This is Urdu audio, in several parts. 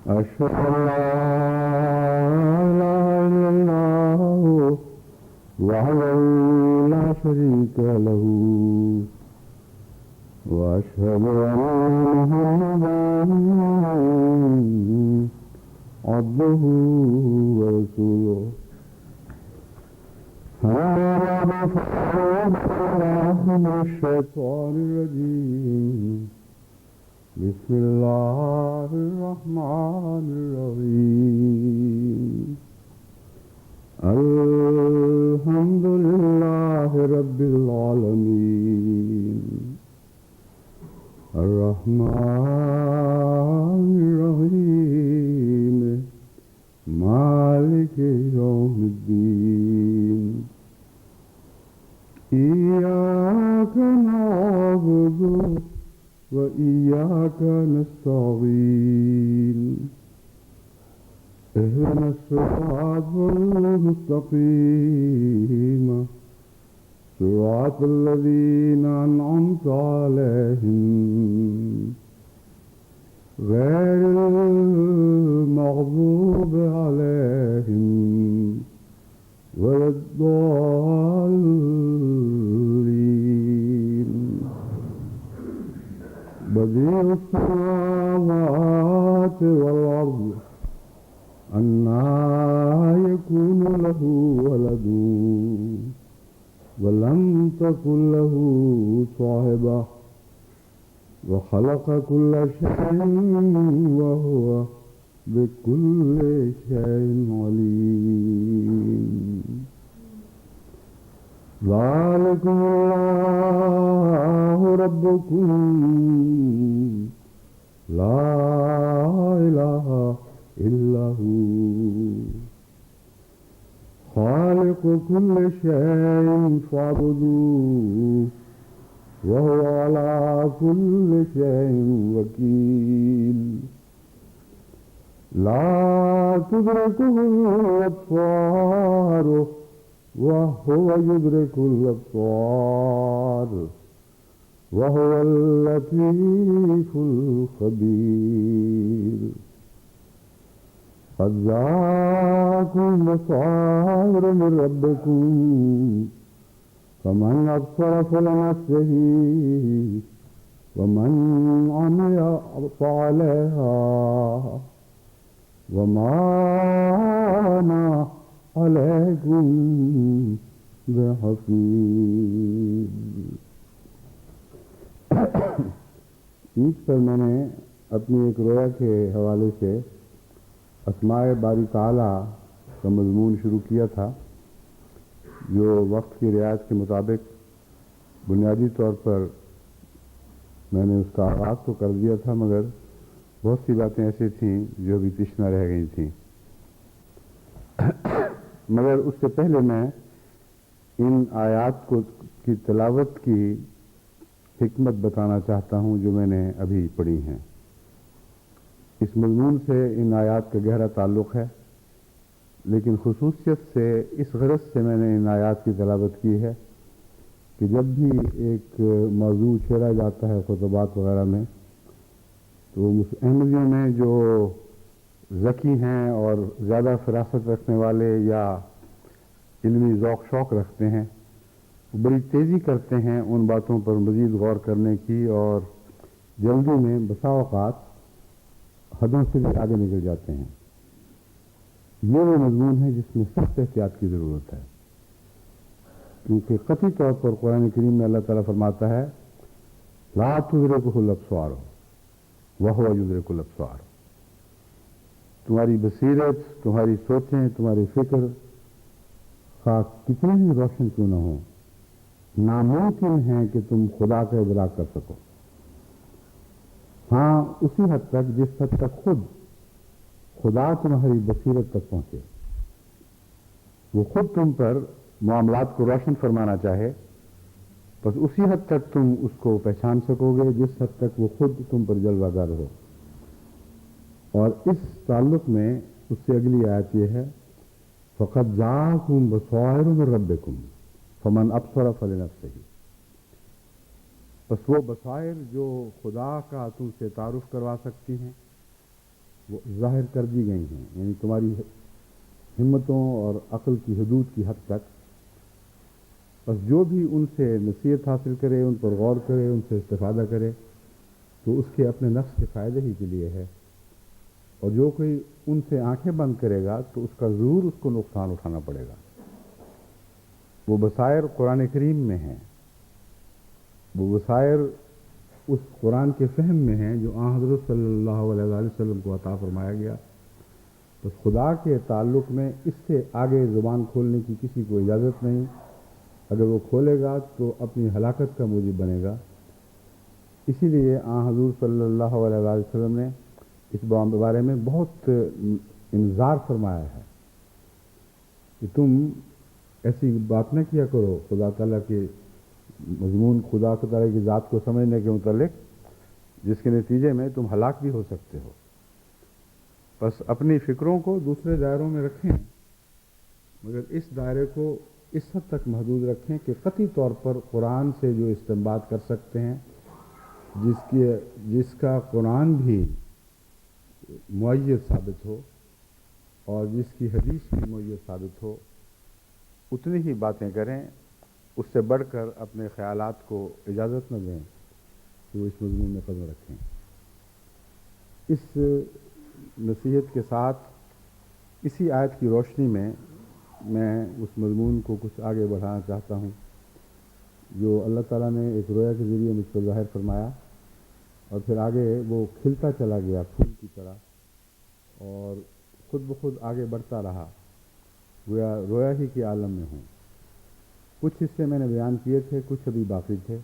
أشهد أن لا إله إلا الله وحده لا شريك له وأشهد أن محمدا عبده ورسوله أما بعد فأعوذ بالله من الشيطان الرجيم بسم الله الرحمن الرحيم الحمد لله رب العالمين الرحمن الرحيم مالك يوم الدين إياك نعبد وإياك نستعين اهدنا الصراط المستقيم صراط الذين أنعمت عليهم غير المغضوب عليهم ولا الضالين بديع السماوات والأرض أنى يكون له ولد ولم تكن له صاحبة وخلق كل شيء وهو بكل شيء عليم ذلكم الله ربكم لا إله إلا هو خالق كل شيء فاعبدوه وهو على كل شيء وكيل لا تدركه الأبصار وهو يدرك الأبصار وهو اللطيف الخبير قد جاءكم بصائر من ربكم فمن أبصر فلنفسه ومن عمي فعليها وما أنا علیکم بحفیظ۔ عید پر میں نے اپنی ایک رویا کے حوالے سے اسماء باری تعالیٰ کا مضمون شروع کیا تھا، جو وقت کی رعایت کے مطابق بنیادی طور پر میں نے اس کا آغاز تو کر دیا تھا، مگر بہت سی باتیں ایسی تھیں جو ابھی تشنہ رہ گئی تھیں۔ مگر اس سے پہلے میں ان آیات کی تلاوت کی حکمت بتانا چاہتا ہوں جو میں نے ابھی پڑھی ہیں۔ اس مضمون سے ان آیات کا گہرا تعلق ہے، لیکن خصوصیت سے اس غرض سے میں نے ان آیات کی تلاوت کی ہے کہ جب بھی ایک موضوع چھیڑا جاتا ہے خطبات وغیرہ میں، تو احمدیوں میں جو ذکی ہیں اور زیادہ فراست رکھنے والے یا علمی ذوق شوق رکھتے ہیں، وہ بڑی تیزی کرتے ہیں ان باتوں پر مزید غور کرنے کی، اور جلدی میں بسا اوقات حدوں سے بھی آگے نکل جاتے ہیں۔ یہ وہ مضمون ہے جس میں سخت احتیاط کی ضرورت ہے، کیونکہ قطعی طور پر قرآن کریم میں اللہ تعالیٰ فرماتا ہے لا تدرکہ الابصار وہو یدرک الابصار، تمہاری بصیرت، تمہاری سوچیں، تمہاری فکر خواہ کتنے ہی روشن کیوں نہ ہوں، ناممکن ہے کہ تم خدا کا ادراک کر سکو۔ ہاں اسی حد تک جس حد تک خود خدا تمہاری بصیرت تک پہنچے، وہ خود تم پر معاملات کو روشن فرمانا چاہے، بس اسی حد تک تم اس کو پہچان سکو گے جس حد تک وہ خود تم پر جلوہ گر ہو۔ اور اس تعلق میں اس سے اگلی آیت یہ ہے فَقَدْ جَاءَكُمْ بَصَائِرُ مِن رَبِّكُمْ فَمَنْ أَبْصَرَ فَلِنَفْسِهِ۔ بس وہ بصائر جو خدا کا تم سے تعارف کروا سکتی ہیں، وہ ظاہر کر دی گئی ہیں، یعنی تمہاری ہمتوں اور عقل کی حدود کی حد تک. بس جو بھی ان سے نصیحت حاصل کرے، ان پر غور کرے، ان سے استفادہ کرے تو اس کے اپنے نفس کے فائدے ہی کے لیے ہے، اور جو کوئی ان سے آنکھیں بند کرے گا تو اس کا ضرور اس کو نقصان اٹھانا پڑے گا. وہ بصائر قرآن کریم میں ہیں، وہ بصائر اس قرآن کے فہم میں ہیں جو آن حضرت صلی اللہ علیہ وآلہ وسلم کو عطا فرمایا گیا. بس خدا کے تعلق میں اس سے آگے زبان کھولنے کی کسی کو اجازت نہیں. اگر وہ کھولے گا تو اپنی ہلاکت کا موجب بنے گا. اسی لیے آن حضور صلی اللہ علیہ وآلہ وسلم نے اس بارے میں بہت انذار فرمایا ہے کہ تم ایسی بات نہ کیا کرو خدا تعالیٰ کے مضمون، خدا تعالیٰ کی ذات کو سمجھنے کے متعلق، جس کے نتیجے میں تم ہلاک بھی ہو سکتے ہو. بس اپنی فکروں کو دوسرے دائروں میں رکھیں، مگر اس دائرے کو اس حد تک محدود رکھیں کہ قطعی طور پر قرآن سے جو استنباط کر سکتے ہیں، جس کا قرآن بھی معید ثابت ہو اور جس کی حدیث بھی معید ثابت ہو، اتنی ہی باتیں کریں. اس سے بڑھ کر اپنے خیالات کو اجازت نہ دیں کہ وہ اس مضمون میں قدم رکھیں. اس نصیحت کے ساتھ اسی آیت کی روشنی میں اس مضمون کو کچھ آگے بڑھانا چاہتا ہوں جو اللہ تعالیٰ نے ایک رویا کے ذریعے مجھ کو ظاہر فرمایا، اور پھر آگے وہ کھلتا چلا گیا پھول کی طرح اور خود بخود آگے بڑھتا رہا، گویا رویا ہی کے عالم میں ہوں. کچھ حصے میں نے بیان کیے تھے، کچھ ابھی باقی تھے.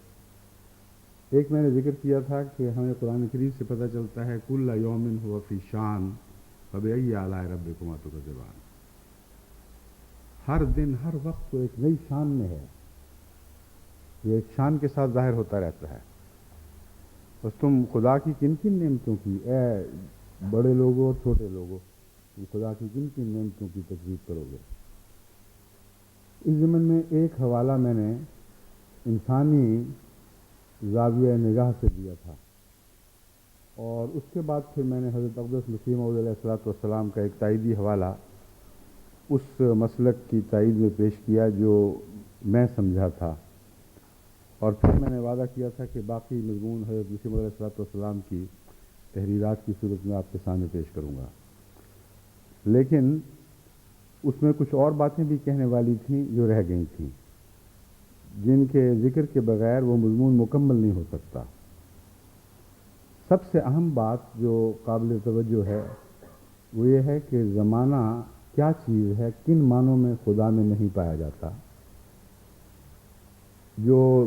ایک میں نے ذکر کیا تھا کہ ہمیں قرآن کریم سے پتہ چلتا ہے کل یوم ہوا فی شان فبأی آلاء ربکما تکذبان. ہر دن ہر وقت تو ایک نئی شان میں ہے، یہ ایک شان کے ساتھ ظاہر ہوتا رہتا ہے. بس تم خدا کی کن کن نعمتوں کی، اے بڑے لوگوں اور چھوٹے لوگوں، تم خدا کی کن کن نعمتوں کی تکذیب کرو گے. اس ضمن میں ایک حوالہ میں نے انسانی زاویہ نگاہ سے دیا تھا، اور اس کے بعد پھر میں نے حضرت اقدس مسیح موعود علیہ الصلوۃ والسلام کا ایک تائیدی حوالہ اس مسلک کی تائید میں پیش کیا جو میں سمجھا تھا، اور پھر میں نے وعدہ کیا تھا کہ باقی مضمون حضرت مسیح موعود علیہ الصلوۃ والسلام کی تحریرات کی صورت میں آپ کے سامنے پیش کروں گا. لیکن اس میں کچھ اور باتیں بھی کہنے والی تھیں جو رہ گئی تھیں، جن کے ذکر کے بغیر وہ مضمون مکمل نہیں ہو سکتا. سب سے اہم بات جو قابل توجہ ہے وہ یہ ہے کہ زمانہ کیا چیز ہے، کن معنوں میں خدا میں نہیں پایا جاتا. جو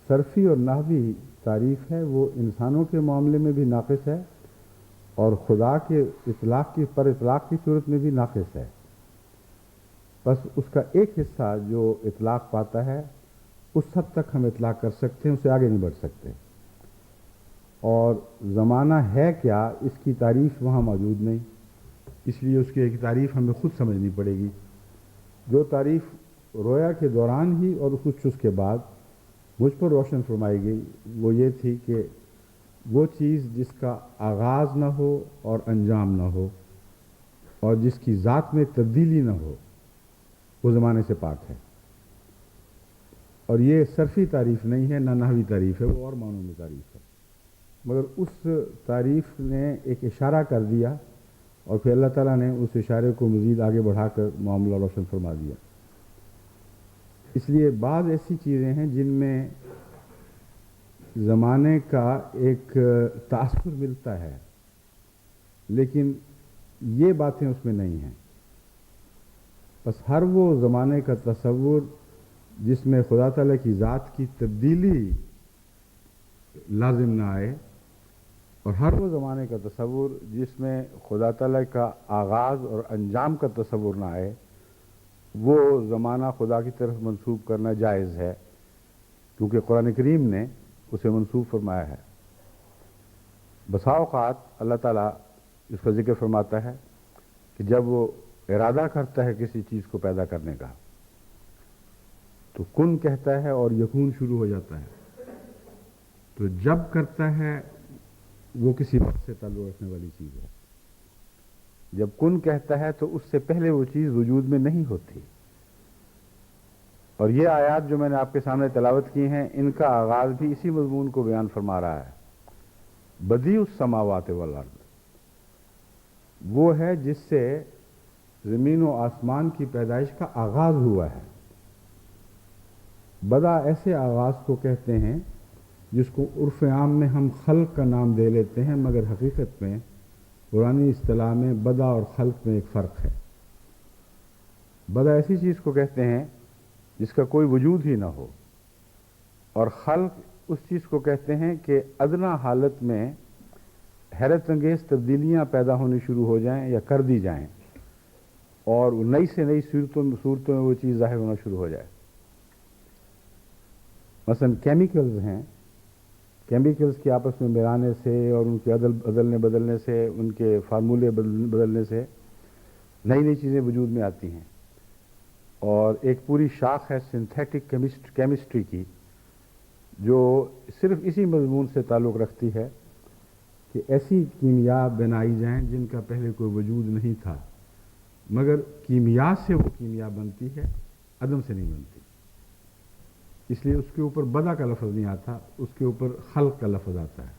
صرفی اور نحوی تعریف ہے وہ انسانوں کے معاملے میں بھی ناقص ہے اور خدا کے اطلاق کی صورت میں بھی ناقص ہے. بس اس کا ایک حصہ جو اطلاق پاتا ہے اس حد تک ہم اطلاق کر سکتے ہیں، اس سے آگے نہیں بڑھ سکتے. اور زمانہ ہے کیا، اس کی تعریف وہاں موجود نہیں، اس لیے اس کی ایک تعریف ہمیں خود سمجھنی پڑے گی. جو تعریف رویا کے دوران ہی اور اس کے بعد مجھ پر روشن فرمائی گئی وہ یہ تھی کہ وہ چیز جس کا آغاز نہ ہو اور انجام نہ ہو اور جس کی ذات میں تبدیلی نہ ہو وہ زمانے سے پاک ہے. اور یہ صرفی تعریف نہیں ہے، نہ نحوی تعریف ہے، وہ اور معنوں میں تعریف ہے. مگر اس تعریف نے ایک اشارہ کر دیا اور پھر اللہ تعالیٰ نے اس اشارے کو مزید آگے بڑھا کر معاملہ روشن فرما دیا. اس لیے بعض ایسی چیزیں ہیں جن میں زمانے کا ایک تاثر ملتا ہے لیکن یہ باتیں اس میں نہیں ہیں. بس ہر وہ زمانے کا تصور جس میں خدا تعالیٰ کی ذات کی تبدیلی لازم نہ آئے، اور ہر وہ زمانے کا تصور جس میں خدا تعالیٰ کا آغاز اور انجام کا تصور نہ آئے، وہ زمانہ خدا کی طرف منسوب کرنا جائز ہے، کیونکہ قرآن کریم نے اسے منسوب فرمایا ہے. بسا اوقات اللہ تعالیٰ اس کا ذکر فرماتا ہے کہ جب وہ ارادہ کرتا ہے کسی چیز کو پیدا کرنے کا تو کن کہتا ہے اور یکون شروع ہو جاتا ہے. تو جب کرتا ہے وہ کسی وقت سے تعلق رکھنے والی چیز ہے. جب کن کہتا ہے تو اس سے پہلے وہ چیز وجود میں نہیں ہوتی. اور یہ آیات جو میں نے آپ کے سامنے تلاوت کی ہیں، ان کا آغاز بھی اسی مضمون کو بیان فرما رہا ہے. بدیع السماوات والارض وہ ہے جس سے زمین و آسمان کی پیدائش کا آغاز ہوا ہے. بدا ایسے آغاز کو کہتے ہیں جس کو عرف عام میں ہم خلق کا نام دے لیتے ہیں، مگر حقیقت میں قرآنی اصطلاح میں بدا اور خلق میں ایک فرق ہے. بدا ایسی چیز کو کہتے ہیں جس کا کوئی وجود ہی نہ ہو، اور خلق اس چیز کو کہتے ہیں کہ ادنا حالت میں حیرت انگیز تبدیلیاں پیدا ہونی شروع ہو جائیں یا کر دی جائیں، اور نئی سے نئی صورتوں میں وہ چیز ظاہر ہونا شروع ہو جائے. مثلا کیمیکلز ہیں، کیمیکلز کے آپس میں ملانے سے اور ان کے عدلنے بدلنے سے، ان کے فارمولے بدلنے سے نئی نئی چیزیں وجود میں آتی ہیں. اور ایک پوری شاخ ہے سنتھیٹک کیمسٹری کی جو صرف اسی مضمون سے تعلق رکھتی ہے کہ ایسی کیمیا بنائی جائیں جن کا پہلے کوئی وجود نہیں تھا، مگر کیمیا سے وہ کیمیا بنتی ہے، عدم سے نہیں بنتی. اس لیے اس کے اوپر بدا کا لفظ نہیں آتا، اس کے اوپر خلق کا لفظ آتا ہے.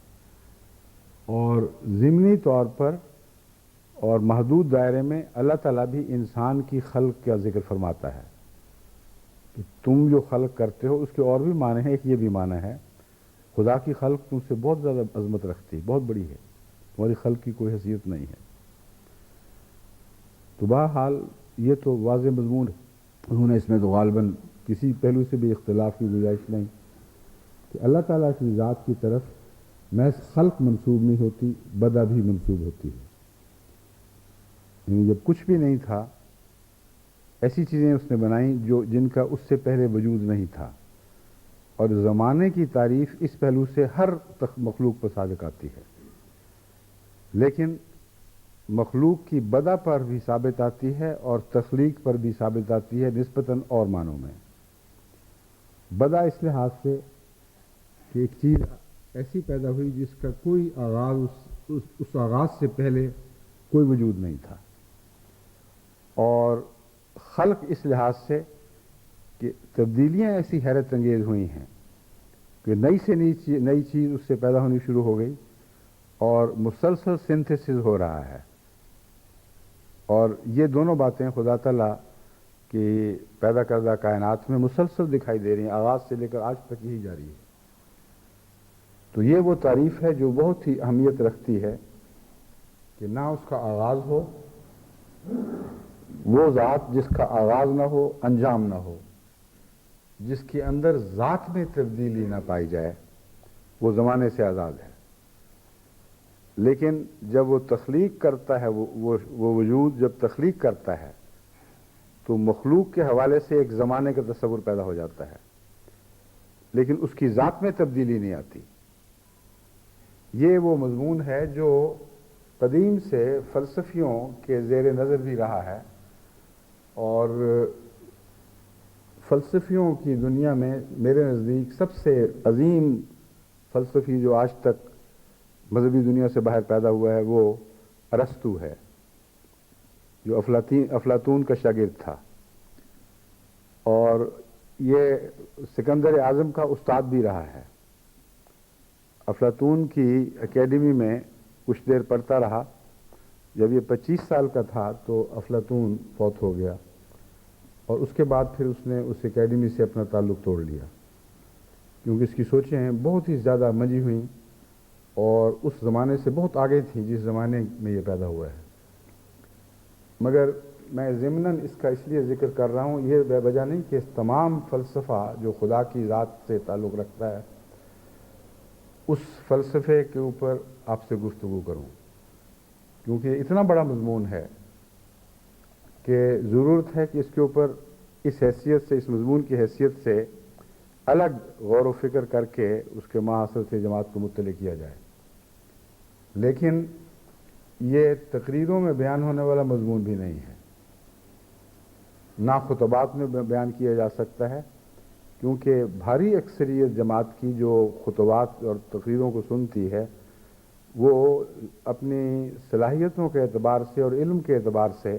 اور ضمنی طور پر اور محدود دائرے میں اللہ تعالیٰ بھی انسان کی خلق کا ذکر فرماتا ہے کہ تم جو خلق کرتے ہو. اس کے اور بھی معنی ہیں، ایک یہ بھی معنی ہے خدا کی خلق تم سے بہت زیادہ عظمت رکھتی، بہت بڑی ہے، تمہاری خلق کی کوئی حیثیت نہیں ہے. تو بہرحال یہ تو واضح مضمون ہے، انہوں نے اس میں تو غالباً کسی پہلو سے بھی اختلاف کی گنجائش نہیں کہ اللہ تعالیٰ کی ذات کی طرف محض خلق منسوب نہیں ہوتی، بدا بھی منسوب ہوتی ہے. یعنی جب کچھ بھی نہیں تھا، ایسی چیزیں اس نے بنائیں جن کا اس سے پہلے وجود نہیں تھا. اور زمانے کی تعریف اس پہلو سے ہر مخلوق پر صادق آتی ہے، لیکن مخلوق کی بدا پر بھی ثابت آتی ہے اور تخلیق پر بھی ثابت آتی ہے نسبتاً اور معنوں میں. بدا اس لحاظ سے کہ ایک چیز ایسی پیدا ہوئی جس کا کوئی آغاز اس آغاز سے پہلے کوئی وجود نہیں تھا. اور خلق اس لحاظ سے کہ تبدیلیاں ایسی حیرت انگیز ہوئی ہیں کہ نئی سے نئی چیز اس سے پیدا ہونی شروع ہو گئی، اور مسلسل سنتھسس ہو رہا ہے. اور یہ دونوں باتیں خدا تعالیٰ کی پیدا کردہ کائنات میں مسلسل دکھائی دے رہی ہیں، آغاز سے لے کر آج تک یہی جاری ہے. تو یہ وہ تعریف ہے جو بہت ہی اہمیت رکھتی ہے کہ نہ اس کا آغاز ہو، وہ ذات جس کا آغاز نہ ہو، انجام نہ ہو، جس کے اندر ذات میں تبدیلی نہ پائی جائے، وہ زمانے سے آزاد ہے. لیکن جب وہ تخلیق کرتا ہے، وہ وجود جب تخلیق کرتا ہے تو مخلوق کے حوالے سے ایک زمانے کا تصور پیدا ہو جاتا ہے، لیکن اس کی ذات میں تبدیلی نہیں آتی. یہ وہ مضمون ہے جو قدیم سے فلسفیوں کے زیر نظر بھی رہا ہے، اور فلسفیوں کی دنیا میں میرے نزدیک سب سے عظیم فلسفی جو آج تک مذہبی دنیا سے باہر پیدا ہوا ہے وہ ارسطو ہے، جو افلاطون کا شاگرد تھا، اور یہ سکندر اعظم کا استاد بھی رہا ہے. افلاطون کی اکیڈمی میں کچھ دیر پڑھتا رہا. جب یہ 25 سال کا تھا تو افلاطون فوت ہو گیا، اور اس کے بعد پھر اس نے اس اکیڈمی سے اپنا تعلق توڑ لیا، کیونکہ اس کی سوچیں بہت ہی زیادہ منجھی ہوئیں اور اس زمانے سے بہت آگے تھیں جس زمانے میں یہ پیدا ہوا ہے. مگر میں ضمناً اس کا اس لیے ذکر کر رہا ہوں، یہ بے وجہ نہیں کہ تمام فلسفہ جو خدا کی ذات سے تعلق رکھتا ہے اس فلسفے کے اوپر آپ سے گفتگو کروں، کیونکہ اتنا بڑا مضمون ہے کہ ضرورت ہے کہ اس کے اوپر اس حیثیت سے، اس مضمون کی حیثیت سے الگ غور و فکر کر کے اس کے ماحصل سے جماعت کو مطلع کیا جائے. لیکن یہ تقریروں میں بیان ہونے والا مضمون بھی نہیں ہے، نہ خطبات میں بیان کیا جا سکتا ہے، کیونکہ بھاری اکثریت جماعت کی جو خطبات اور تقریروں کو سنتی ہے وہ اپنی صلاحیتوں کے اعتبار سے اور علم کے اعتبار سے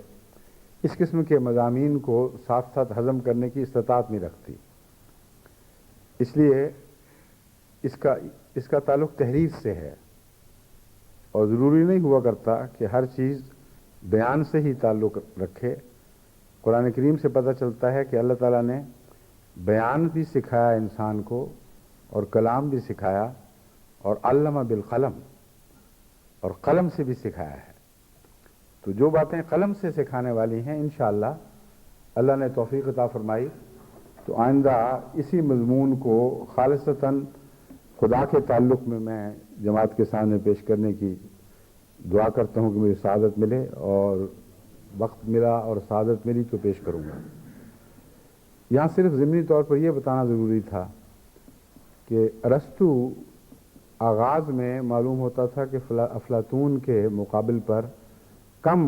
اس قسم کے مضامین کو ساتھ ساتھ ہضم کرنے کی استطاعت نہیں رکھتی. اس لیے اس کا تعلق تحریر سے ہے، اور ضروری نہیں ہوا کرتا کہ ہر چیز بیان سے ہی تعلق رکھے. قرآن کریم سے پتہ چلتا ہے کہ اللہ تعالیٰ نے بیان بھی سکھایا انسان کو، اور کلام بھی سکھایا، اور علم بالقلم، اور قلم سے بھی سکھایا ہے. تو جو باتیں قلم سے سکھانے والی ہیں انشاءاللہ اللہ نے توفیق عطا فرمائی تو آئندہ اسی مضمون کو خالصتاً خدا کے تعلق میں جماعت کے سامنے پیش کرنے کی دعا کرتا ہوں کہ مجھے سعادت ملے، اور وقت ملا اور سعادت ملی تو پیش کروں گا. یہاں صرف ضمنی طور پر یہ بتانا ضروری تھا کہ ارسطو آغاز میں معلوم ہوتا تھا کہ افلاطون کے مقابل پر کم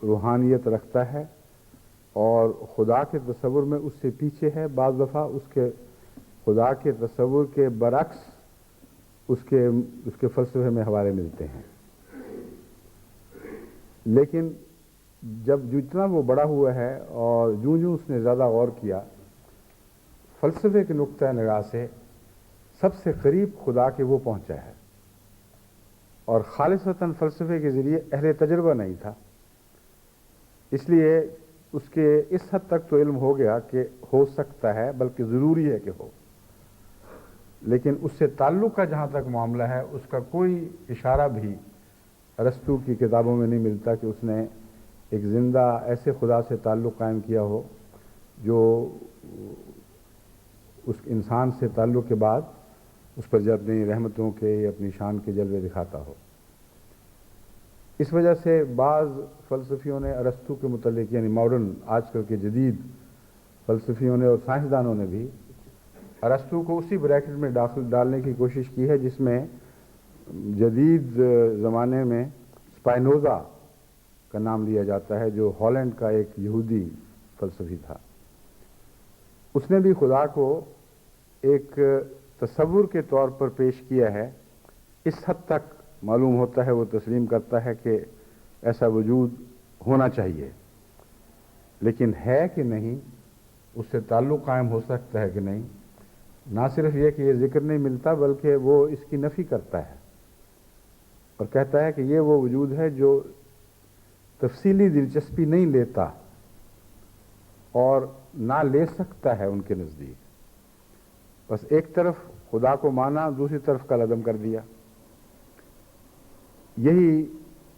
روحانیت رکھتا ہے اور خدا کے تصور میں اس سے پیچھے ہے. بعض دفعہ اس کے خدا کے تصور کے برعکس اس کے فلسفے میں حوالے ملتے ہیں. لیکن جتنا وہ بڑا ہوا ہے اور جوں اس نے زیادہ غور کیا، فلسفے کے نقطہ نگاہ سے سب سے قریب خدا کے وہ پہنچا ہے، اور خالصتاً فلسفے کے ذریعے اہل تجربہ نہیں تھا. اس لیے اس کے اس حد تک تو علم ہو گیا کہ ہو سکتا ہے، بلکہ ضروری ہے کہ ہو، لیکن اس سے تعلق کا جہاں تک معاملہ ہے اس کا کوئی اشارہ بھی ارسطو کی کتابوں میں نہیں ملتا کہ اس نے ایک زندہ ایسے خدا سے تعلق قائم کیا ہو جو اس انسان سے تعلق کے بعد اس پر جب اپنی رحمتوں کے یا اپنی شان کے جلوے دکھاتا ہو. اس وجہ سے بعض فلسفیوں نے ارسطو کے متعلق، یعنی ماڈرن آج کل کے جدید فلسفیوں نے اور سائنسدانوں نے بھی ارسطو کو اسی بریکٹ میں ڈالنے کی کوشش کی ہے جس میں جدید زمانے میں سپائنوزا کا نام لیا جاتا ہے، جو ہالینڈ کا ایک یہودی فلسفی تھا. اس نے بھی خدا کو ایک تصور کے طور پر پیش کیا ہے. اس حد تک معلوم ہوتا ہے وہ تسلیم کرتا ہے کہ ایسا وجود ہونا چاہیے، لیکن ہے کہ نہیں، اس سے تعلق قائم ہو سکتا ہے کہ نہیں. نہ صرف یہ کہ یہ ذکر نہیں ملتا بلکہ وہ اس کی نفی کرتا ہے اور کہتا ہے کہ یہ وہ وجود ہے جو تفصیلی دلچسپی نہیں لیتا اور نہ لے سکتا ہے ان کے نزدیک. بس ایک طرف خدا کو مانا، دوسری طرف کا عدم کر دیا. یہی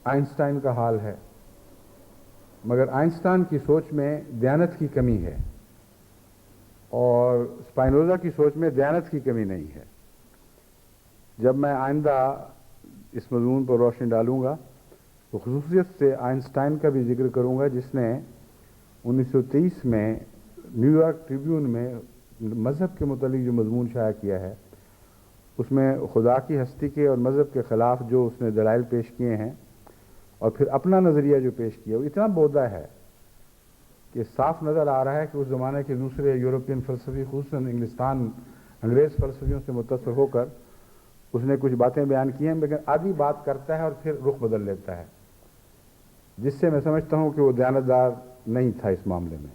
آئنسٹائن کا حال ہے، مگر آئنسٹائن کی سوچ میں دیانت کی کمی ہے اور سپائنوزا کی سوچ میں دیانت کی کمی نہیں ہے. جب میں آئندہ اس مضمون پر روشنی ڈالوں گا تو خصوصیت سے آئنسٹائن کا بھی ذکر کروں گا، جس نے 1923 میں نیو یارک ٹریبیون میں مذہب کے متعلق جو مضمون شائع کیا ہے، اس میں خدا کی ہستی کے اور مذہب کے خلاف جو اس نے دلائل پیش کیے ہیں اور پھر اپنا نظریہ جو پیش کیا، وہ اتنا بودا ہے کہ صاف نظر آ رہا ہے کہ اس زمانے کے دوسرے یورپین فلسفی، خصوصاً انگریز فلسفیوں سے متاثر ہو کر اس نے کچھ باتیں بیان کی ہیں، لیکن آدھی بات کرتا ہے اور پھر رخ بدل لیتا ہے، جس سے میں سمجھتا ہوں کہ وہ دیانتدار نہیں تھا اس معاملے میں.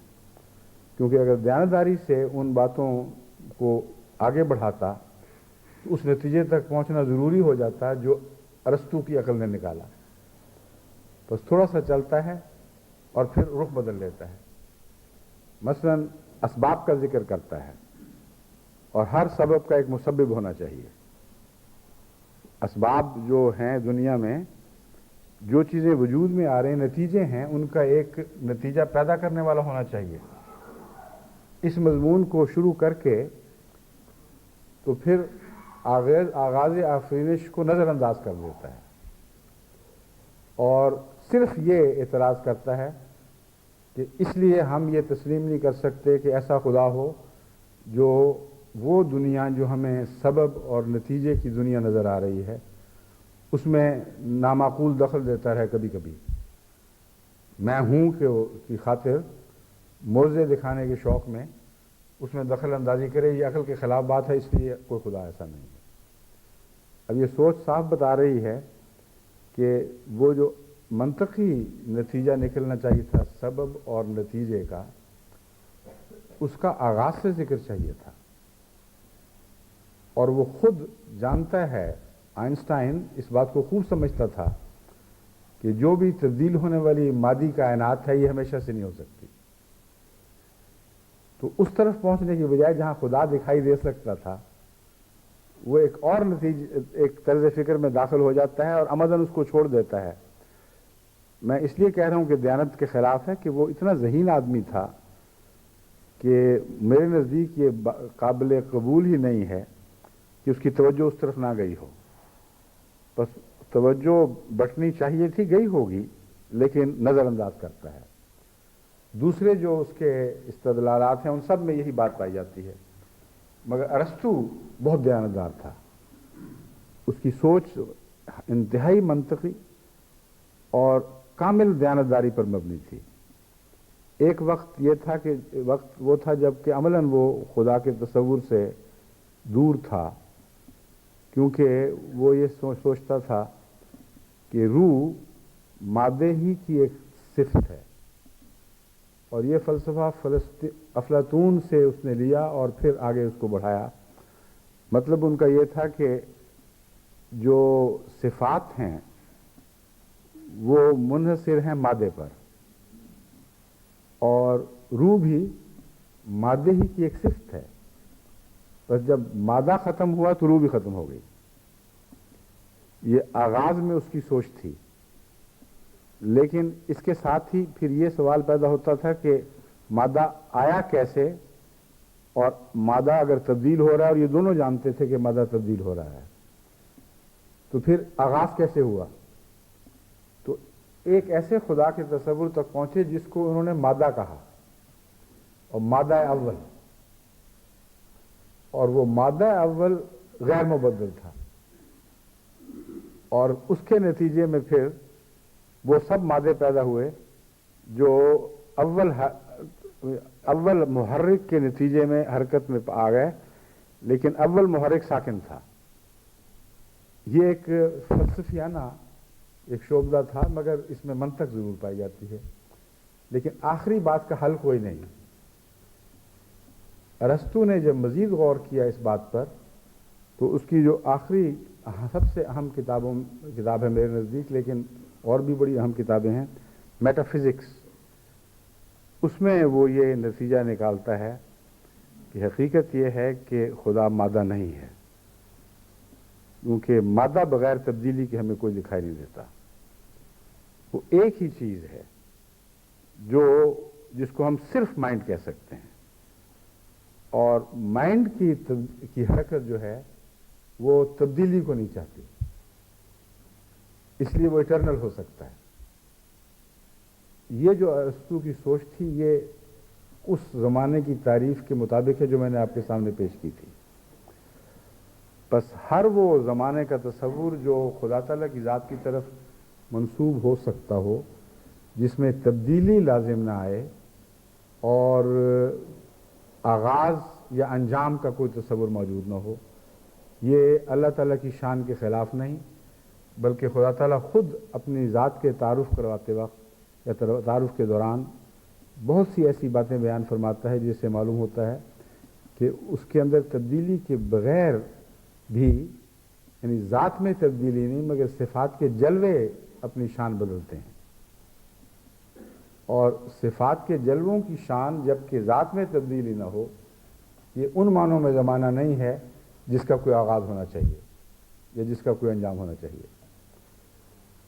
کیونکہ اگر دیانتداری سے ان باتوں کو آگے بڑھاتا تو اس نتیجے تک پہنچنا ضروری ہو جاتا جو ارسطو کی عقل نے نکالا. بس تھوڑا سا چلتا ہے اور پھر رخ بدل لیتا ہے. مثلا اسباب کا ذکر کرتا ہے اور ہر سبب کا ایک مسبب ہونا چاہیے. اسباب جو ہیں دنیا میں، جو چیزیں وجود میں آ رہے ہیں، نتیجے ہیں، ان کا ایک نتیجہ پیدا کرنے والا ہونا چاہیے. اس مضمون کو شروع کر کے تو پھر آغاز آفرینش کو نظر انداز کر دیتا ہے اور صرف یہ اعتراض کرتا ہے کہ اس لیے ہم یہ تسلیم نہیں کر سکتے کہ ایسا خدا ہو جو وہ دنیا جو ہمیں سبب اور نتیجے کی دنیا نظر آ رہی ہے اس میں نامعقول دخل دیتا رہے. کبھی کبھی میں ہوں کی خاطر موزے دکھانے کے شوق میں اس میں دخل اندازی کرے. یہ عقل کے خلاف بات ہے، اس لیے کوئی خدا ایسا نہیں ہے. اب یہ سوچ صاف بتا رہی ہے کہ وہ جو منطقی نتیجہ نکلنا چاہیے تھا سبب اور نتیجے کا، اس کا آغاز سے ذکر چاہیے تھا، اور وہ خود جانتا ہے، آئنسٹائن اس بات کو خوب سمجھتا تھا کہ جو بھی تبدیل ہونے والی مادی کائنات ہے یہ ہمیشہ سے نہیں ہو سکتی. تو اس طرف پہنچنے کی بجائے جہاں خدا دکھائی دے سکتا تھا، وہ ایک اور ایک طرز فکر میں داخل ہو جاتا ہے اور عمداً اس کو چھوڑ دیتا ہے. میں اس لیے کہہ رہا ہوں کہ دیانت کے خلاف ہے کہ وہ اتنا ذہین آدمی تھا کہ میرے نزدیک یہ قابل قبول ہی نہیں ہے کہ اس کی توجہ اس طرف نہ گئی ہو. بس توجہ بٹنی چاہیے تھی، گئی ہوگی، لیکن نظر انداز کرتا ہے. دوسرے جو اس کے استدلالات ہیں ان سب میں یہی بات پائی جاتی ہے. مگر ارسطو بہت دیانتدار تھا، اس کی سوچ انتہائی منطقی اور کامل دیانتداری پر مبنی تھی. ایک وقت یہ تھا کہ وقت وہ تھا جب کہ عملاً وہ خدا کے تصور سے دور تھا، کیونکہ وہ یہ سوچتا تھا کہ روح مادے ہی کی ایک صفت ہے، اور یہ فلسفہ افلاطون سے اس نے لیا اور پھر آگے اس کو بڑھایا. مطلب ان کا یہ تھا کہ جو صفات ہیں وہ منحصر ہیں مادے پر، اور روح بھی مادے ہی کی ایک صفت ہے. بس جب مادہ ختم ہوا تو روح بھی ختم ہو گئی. یہ آغاز میں اس کی سوچ تھی. لیکن اس کے ساتھ ہی پھر یہ سوال پیدا ہوتا تھا کہ مادہ آیا کیسے، اور مادہ اگر تبدیل ہو رہا ہے، اور یہ دونوں جانتے تھے کہ مادہ تبدیل ہو رہا ہے، تو پھر آغاز کیسے ہوا؟ تو ایک ایسے خدا کے تصور تک پہنچے جس کو انہوں نے مادہ کہا، اور مادہ اول، اور وہ مادہ اول غیر مبدل تھا. اور اس کے نتیجے میں پھر وہ سب مادے پیدا ہوئے جو اول محرک کے نتیجے میں حرکت میں آ گئے، لیکن اول محرک ساکن تھا. یہ ایک فلسفیانہ ایک شعبہ تھا، مگر اس میں منطق ضرور پائی جاتی ہے. لیکن آخری بات کا حل کوئی نہیں. ارسطو نے جب مزید غور کیا اس بات پر، تو اس کی جو آخری سب سے اہم کتاب ہے میرے نزدیک، لیکن اور بھی بڑی اہم کتابیں ہیں، میٹا فزکس، اس میں وہ یہ نتیجہ نکالتا ہے کہ حقیقت یہ ہے کہ خدا مادہ نہیں ہے، کیونکہ مادہ بغیر تبدیلی کے ہمیں کوئی دکھائی نہیں دیتا. وہ ایک ہی چیز ہے جس کو ہم صرف مائنڈ کہہ سکتے ہیں، اور مائنڈ کی حرکت جو ہے وہ تبدیلی کو نہیں چاہتی، اس لیے وہ ایٹرنل ہو سکتا ہے. یہ جو ارسطو کی سوچ تھی، یہ اس زمانے کی تعریف کے مطابق ہے جو میں نے آپ کے سامنے پیش کی تھی. بس ہر وہ زمانے کا تصور جو خدا تعالیٰ کی ذات کی طرف منسوب ہو سکتا ہو، جس میں تبدیلی لازم نہ آئے اور آغاز یا انجام کا کوئی تصور موجود نہ ہو، یہ اللہ تعالیٰ کی شان کے خلاف نہیں، بلکہ خدا تعالیٰ خود اپنی ذات کے تعارف کرواتے وقت یا تعارف کے دوران بہت سی ایسی باتیں بیان فرماتا ہے جس سے معلوم ہوتا ہے کہ اس کے اندر تبدیلی کے بغیر بھی، یعنی ذات میں تبدیلی نہیں مگر صفات کے جلوے اپنی شان بدلتے ہیں. اور صفات کے جلووں کی شان جبکہ ذات میں تبدیلی نہ ہو، یہ ان معنوں میں زمانہ نہیں ہے جس کا کوئی آغاز ہونا چاہیے یا جس کا کوئی انجام ہونا چاہیے.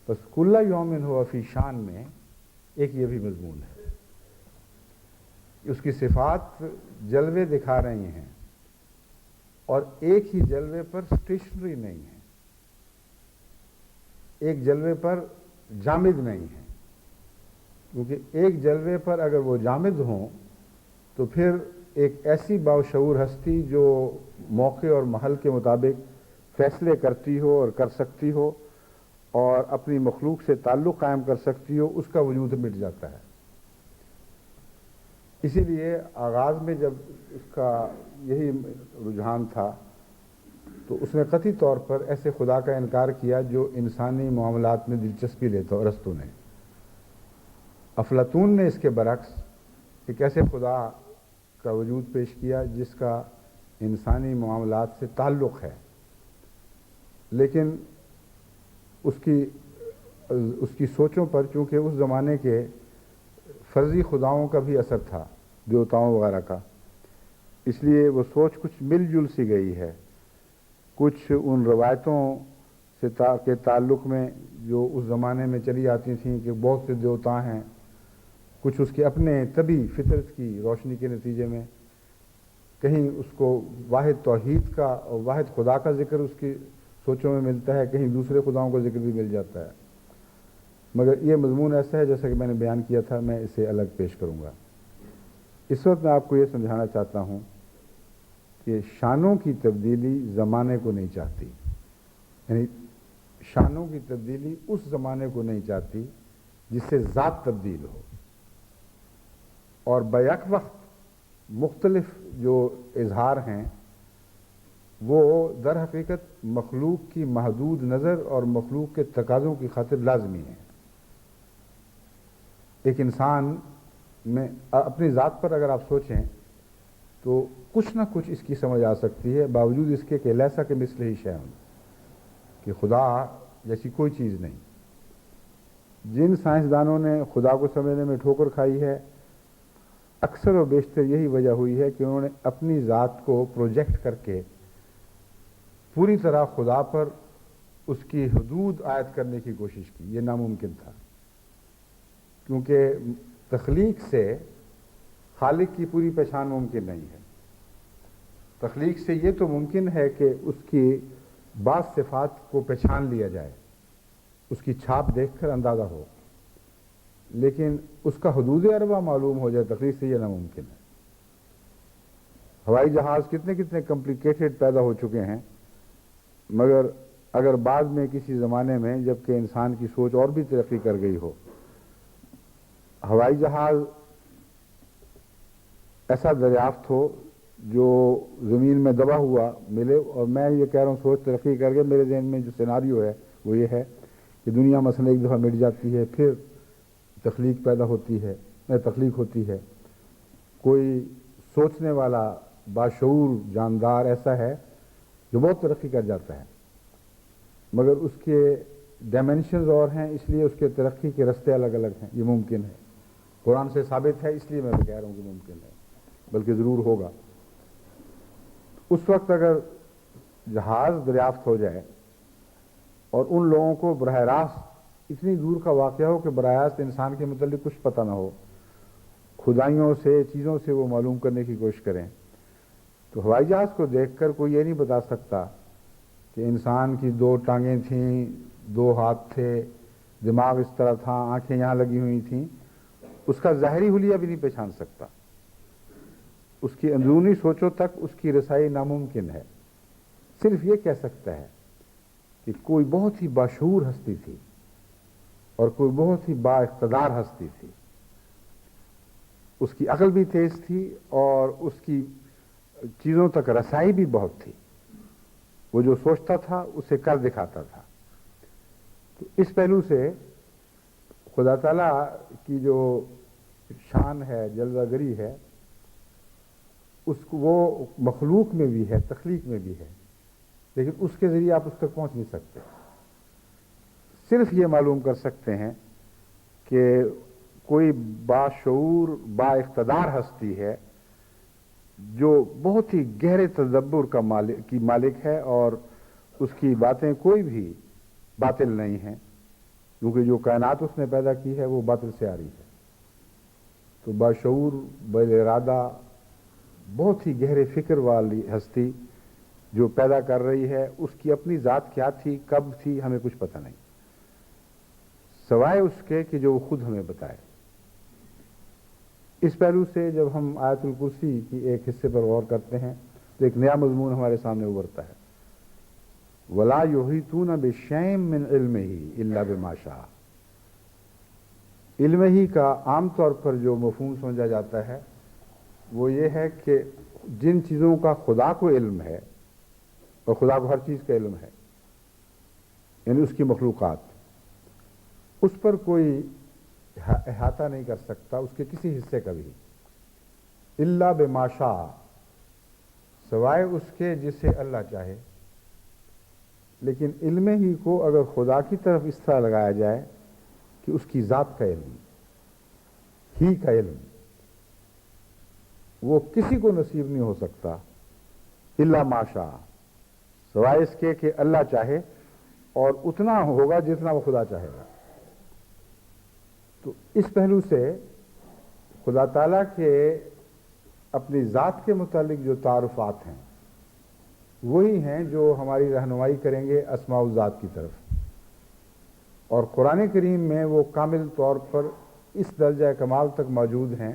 بس کل یوم ہو فی شان میں ایک یہ بھی مضمون ہے، اس کی صفات جلوے دکھا رہی ہیں، اور ایک ہی جلوے پر اسٹیشنری نہیں ہے، ایک جلوے پر جامد نہیں ہے. کیونکہ ایک جلوے پر اگر وہ جامد ہوں تو پھر ایک ایسی باشعور ہستی جو موقع اور محل کے مطابق فیصلے کرتی ہو اور کر سکتی ہو اور اپنی مخلوق سے تعلق قائم کر سکتی ہو، اس کا وجود مٹ جاتا ہے. اسی لیے آغاز میں جب اس کا یہی رجحان تھا تو اس نے قطعی طور پر ایسے خدا کا انکار کیا جو انسانی معاملات میں دلچسپی لیتا ہو۔ ارسطو نے، افلاطون نے اس کے برعکس ایک ایسے خدا کا وجود پیش کیا جس کا انسانی معاملات سے تعلق ہے، لیکن اس کی سوچوں پر چونکہ اس زمانے کے فرضی خداؤں کا بھی اثر تھا، دیوتاؤں وغیرہ کا، اس لیے وہ سوچ کچھ مل جل سی گئی ہے کچھ ان روایتوں سے کے تعلق میں جو اس زمانے میں چلی آتی تھیں کہ بہت سے دیوتا ہیں، کچھ اس کے اپنے طبی فطرت کی روشنی کے نتیجے میں، کہیں اس کو واحد توحید کا اور واحد خدا کا ذکر اس کی سوچوں میں ملتا ہے، کہیں دوسرے خداؤں کا ذکر بھی مل جاتا ہے، مگر یہ مضمون ایسا ہے جیسا کہ میں نے بیان کیا تھا، میں اسے الگ پیش کروں گا۔ اس وقت میں آپ کو یہ سمجھانا چاہتا ہوں کہ شانوں کی تبدیلی زمانے کو نہیں چاہتی، یعنی شانوں کی تبدیلی اس زمانے کو نہیں چاہتی جس سے ذات تبدیل ہو، اور بیک وقت مختلف جو اظہار ہیں وہ در حقیقت مخلوق کی محدود نظر اور مخلوق کے تقاضوں کی خاطر لازمی ہیں۔ ایک انسان میں اپنی ذات پر اگر آپ سوچیں تو کچھ نہ کچھ اس کی سمجھ آ سکتی ہے، باوجود اس کے کہ لیسا کے مثل ہی شیء، کہ خدا جیسی کوئی چیز نہیں۔ جن سائنسدانوں نے خدا کو سمجھنے میں ٹھوکر کھائی ہے، اکثر و بیشتر یہی وجہ ہوئی ہے کہ انہوں نے اپنی ذات کو پروجیکٹ کر کے پوری طرح خدا پر اس کی حدود عائد کرنے کی کوشش کی۔ یہ ناممکن تھا، کیونکہ تخلیق سے خالق کی پوری پہچان ممکن نہیں ہے۔ تخلیق سے یہ تو ممکن ہے کہ اس کی بعض صفات کو پہچان لیا جائے، اس کی چھاپ دیکھ کر اندازہ ہو، لیکن اس کا حدود اربع معلوم ہو جائے، تخلیق سے یہ ناممکن ہے۔ ہوائی جہاز کتنے کتنے کمپلیکیٹڈ پیدا ہو چکے ہیں، مگر اگر بعد میں کسی زمانے میں جب کہ انسان کی سوچ اور بھی ترقی کر گئی ہو، ہوائی جہاز ایسا دریافت ہو جو زمین میں دبا ہوا ملے، اور میں یہ کہہ رہا ہوں سوچ ترقی کر کے میرے ذہن میں جو سیناریو ہے وہ یہ ہے کہ دنیا مثلا ایک دفعہ مٹ جاتی ہے، پھر تخلیق پیدا ہوتی ہے، تخلیق ہوتی ہے، کوئی سوچنے والا باشعور جاندار ایسا ہے جو بہت ترقی کر جاتا ہے، مگر اس کے ڈائمینشنز اور ہیں، اس لیے اس کے ترقی کے رستے الگ الگ ہیں۔ یہ ممکن ہے، قرآن سے ثابت ہے، اس لیے میں کہہ رہا ہوں کہ ممکن ہے، بلکہ ضرور ہوگا۔ اس وقت اگر جہاز دریافت ہو جائے اور ان لوگوں کو براہ راست اتنی دور کا واقعہ ہو کہ براہ راست انسان کے متعلق کچھ پتہ نہ ہو، خدائیوں سے چیزوں سے وہ معلوم کرنے کی کوشش کریں، تو ہوائی جہاز کو دیکھ کر کوئی یہ نہیں بتا سکتا کہ انسان کی 2 ٹانگیں تھیں، 2 ہاتھ تھے، دماغ اس طرح تھا، آنکھیں یہاں لگی ہوئی تھیں، اس کا ظاہری حلیہ بھی نہیں پہچان سکتا۔ اس کی اندرونی سوچوں تک اس کی رسائی ناممکن ہے۔ صرف یہ کہہ سکتا ہے کہ کوئی بہت ہی باشعور ہستی تھی اور کوئی بہت ہی با اقتدار ہستی تھی، اس کی عقل بھی تیز تھی اور اس کی چیزوں تک رسائی بھی بہت تھی، وہ جو سوچتا تھا اسے کر دکھاتا تھا۔ تو اس پہلو سے خدا تعالیٰ کی جو شان ہے، جلوہ گری ہے، اس کو وہ مخلوق میں بھی ہے، تخلیق میں بھی ہے، لیکن اس کے ذریعے آپ اس تک پہنچ نہیں سکتے۔ صرف یہ معلوم کر سکتے ہیں کہ کوئی باشعور با اقتدار ہستی ہے جو بہت ہی گہرے تدبر کی مالک ہے، اور اس کی باتیں کوئی بھی باطل نہیں ہیں، کیونکہ جو کائنات اس نے پیدا کی ہے وہ باطل سے آ رہی ہے۔ تو باشعور، بالارادہ، بہت ہی گہرے فکر والی ہستی جو پیدا کر رہی ہے، اس کی اپنی ذات کیا تھی، کب تھی، ہمیں کچھ پتہ نہیں، سوائے اس کے کہ جو وہ خود ہمیں بتائے۔ اس پہلو سے جب ہم آیت الکرسی کی ایک حصے پر غور کرتے ہیں تو ایک نیا مضمون ہمارے سامنے ابھرتا ہے، وَلَا يُحِيطُونَ بِشَيْءٍ مِّنْ عِلْمِهِ إِلَّا بِمَا شَاءَ۔ علم ہی کا عام طور پر جو مفہوم سمجھا جاتا ہے وہ یہ ہے کہ جن چیزوں کا خدا کو علم ہے اور خدا کو ہر چیز کا علم ہے، یعنی اس کی مخلوقات، اس پر کوئی احاطہ نہیں کر سکتا اس کے کسی حصے کا بھی، الا بما شاء، سوائے اس کے جسے اللہ چاہے۔ لیکن علم ہی کو اگر خدا کی طرف اس طرح لگایا جائے کہ اس کی ذات کا علم، ہی کا علم، وہ کسی کو نصیب نہیں ہو سکتا الا ما شاء، سوائے اس کے کہ اللہ چاہے، اور اتنا ہوگا جتنا وہ خدا چاہے گا۔ تو اس پہلو سے خدا تعالیٰ کے اپنی ذات کے متعلق جو تعارفات ہیں وہی ہیں جو ہماری رہنمائی کریں گے اسماء الذات کی طرف، اور قرآن کریم میں وہ کامل طور پر اس درجہ کمال تک موجود ہیں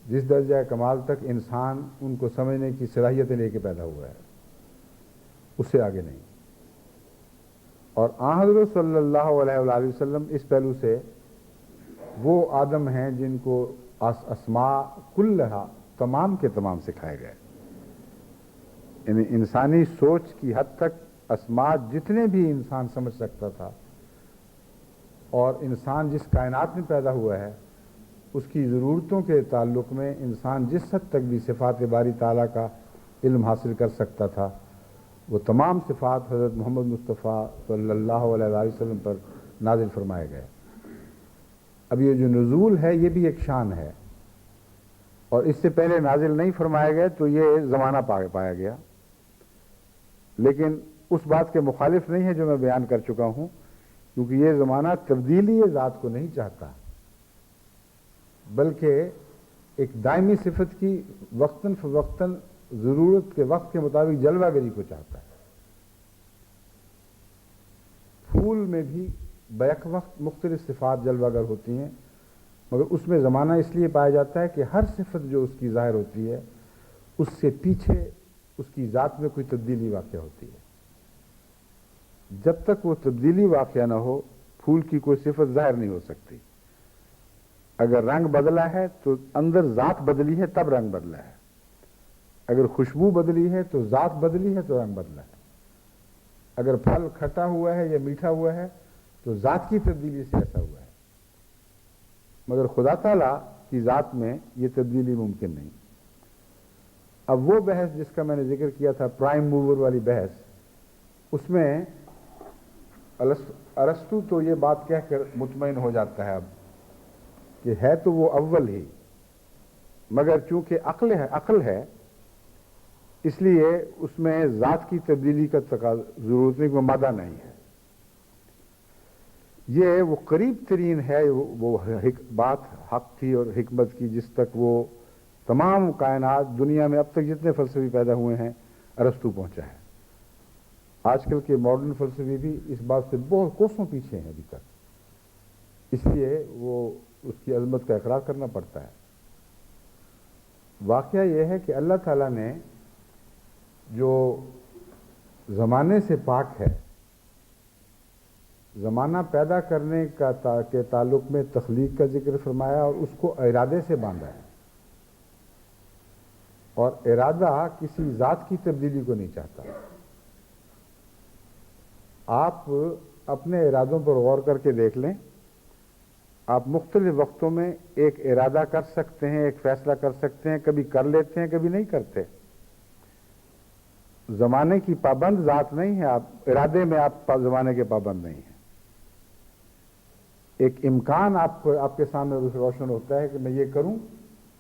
جس درجہ کمال تک انسان ان کو سمجھنے کی صلاحیتیں لے کے پیدا ہوا ہے، اس سے آگے نہیں۔ اور آن حضرت صلی اللہ علیہ وآلہ وسلم اس پہلو سے وہ آدم ہیں جن کو اسماء کلھا، تمام کے تمام سکھائے گئے، یعنی انسانی سوچ کی حد تک اسماء جتنے بھی انسان سمجھ سکتا تھا، اور انسان جس کائنات میں پیدا ہوا ہے اس کی ضرورتوں کے تعلق میں انسان جس حد تک بھی صفات باری تعالیٰ کا علم حاصل کر سکتا تھا، وہ تمام صفات حضرت محمد مصطفیٰ صلی اللہ علیہ وآلہ وسلم پر نازل فرمائے گئے۔ اب یہ جو نزول ہے یہ بھی ایک شان ہے، اور اس سے پہلے نازل نہیں فرمائے گئے تو یہ زمانہ پایا گیا، لیکن اس بات کے مخالف نہیں ہے جو میں بیان کر چکا ہوں، کیونکہ یہ زمانہ تبدیلی ذات کو نہیں چاہتا، بلکہ ایک دائمی صفت کی وقتاً فوقتاً ضرورت کے وقت کے مطابق جلوہ گری کو چاہتا ہے۔ پھول میں بھی بیک وقت مختلف صفات جلوہ گر ہوتی ہیں، مگر اس میں زمانہ اس لیے پایا جاتا ہے کہ ہر صفت جو اس کی ظاہر ہوتی ہے اس سے پیچھے اس کی ذات میں کوئی تبدیلی واقع ہوتی ہے۔ جب تک وہ تبدیلی واقع نہ ہو پھول کی کوئی صفت ظاہر نہیں ہو سکتی۔ اگر رنگ بدلا ہے تو اندر ذات بدلی ہے تب رنگ بدلا ہے، اگر خوشبو بدلی ہے تو ذات بدلی ہے تو رنگ بدلا ہے، اگر پھل کھٹا ہوا ہے یا میٹھا ہوا ہے تو ذات کی تبدیلی سے ایسا ہوا ہے، مگر خدا تعالیٰ کی ذات میں یہ تبدیلی ممکن نہیں۔ اب وہ بحث جس کا میں نے ذکر کیا تھا، پرائم موور والی بحث، اس میں ارسطو تو یہ بات کہہ کر مطمئن ہو جاتا ہے اب کہ ہے تو وہ اول ہی، مگر چونکہ عقل ہے اس لیے اس میں ذات کی تبدیلی کا ضرورت نہیں، کوئی مادہ نہیں ہے۔ یہ وہ قریب ترین ہے وہ بات حق کی اور حکمت کی جس تک وہ تمام کائنات دنیا میں اب تک جتنے فلسفی پیدا ہوئے ہیں ارسطو پہنچا ہے۔ آج کل کے ماڈرن فلسفی بھی اس بات سے بہت کوسوں پیچھے ہیں ابھی تک، اس لیے وہ اس کی عظمت کا اقرار کرنا پڑتا ہے۔ واقعہ یہ ہے کہ اللہ تعالیٰ نے جو زمانے سے پاک ہے، زمانہ پیدا کرنے کے تعلق میں تخلیق کا ذکر فرمایا اور اس کو ارادے سے باندھا ہے، اور ارادہ کسی ذات کی تبدیلی کو نہیں چاہتا۔ آپ اپنے ارادوں پر غور کر کے دیکھ لیں، آپ مختلف وقتوں میں ایک ارادہ کر سکتے ہیں، ایک فیصلہ کر سکتے ہیں، کبھی کر لیتے ہیں کبھی نہیں کرتے۔ زمانے کی پابند ذات نہیں ہے، آپ ارادے میں آپ زمانے کے پابند نہیں ہیں۔ ایک امکان آپ کے سامنے روشن ہوتا ہے کہ میں یہ کروں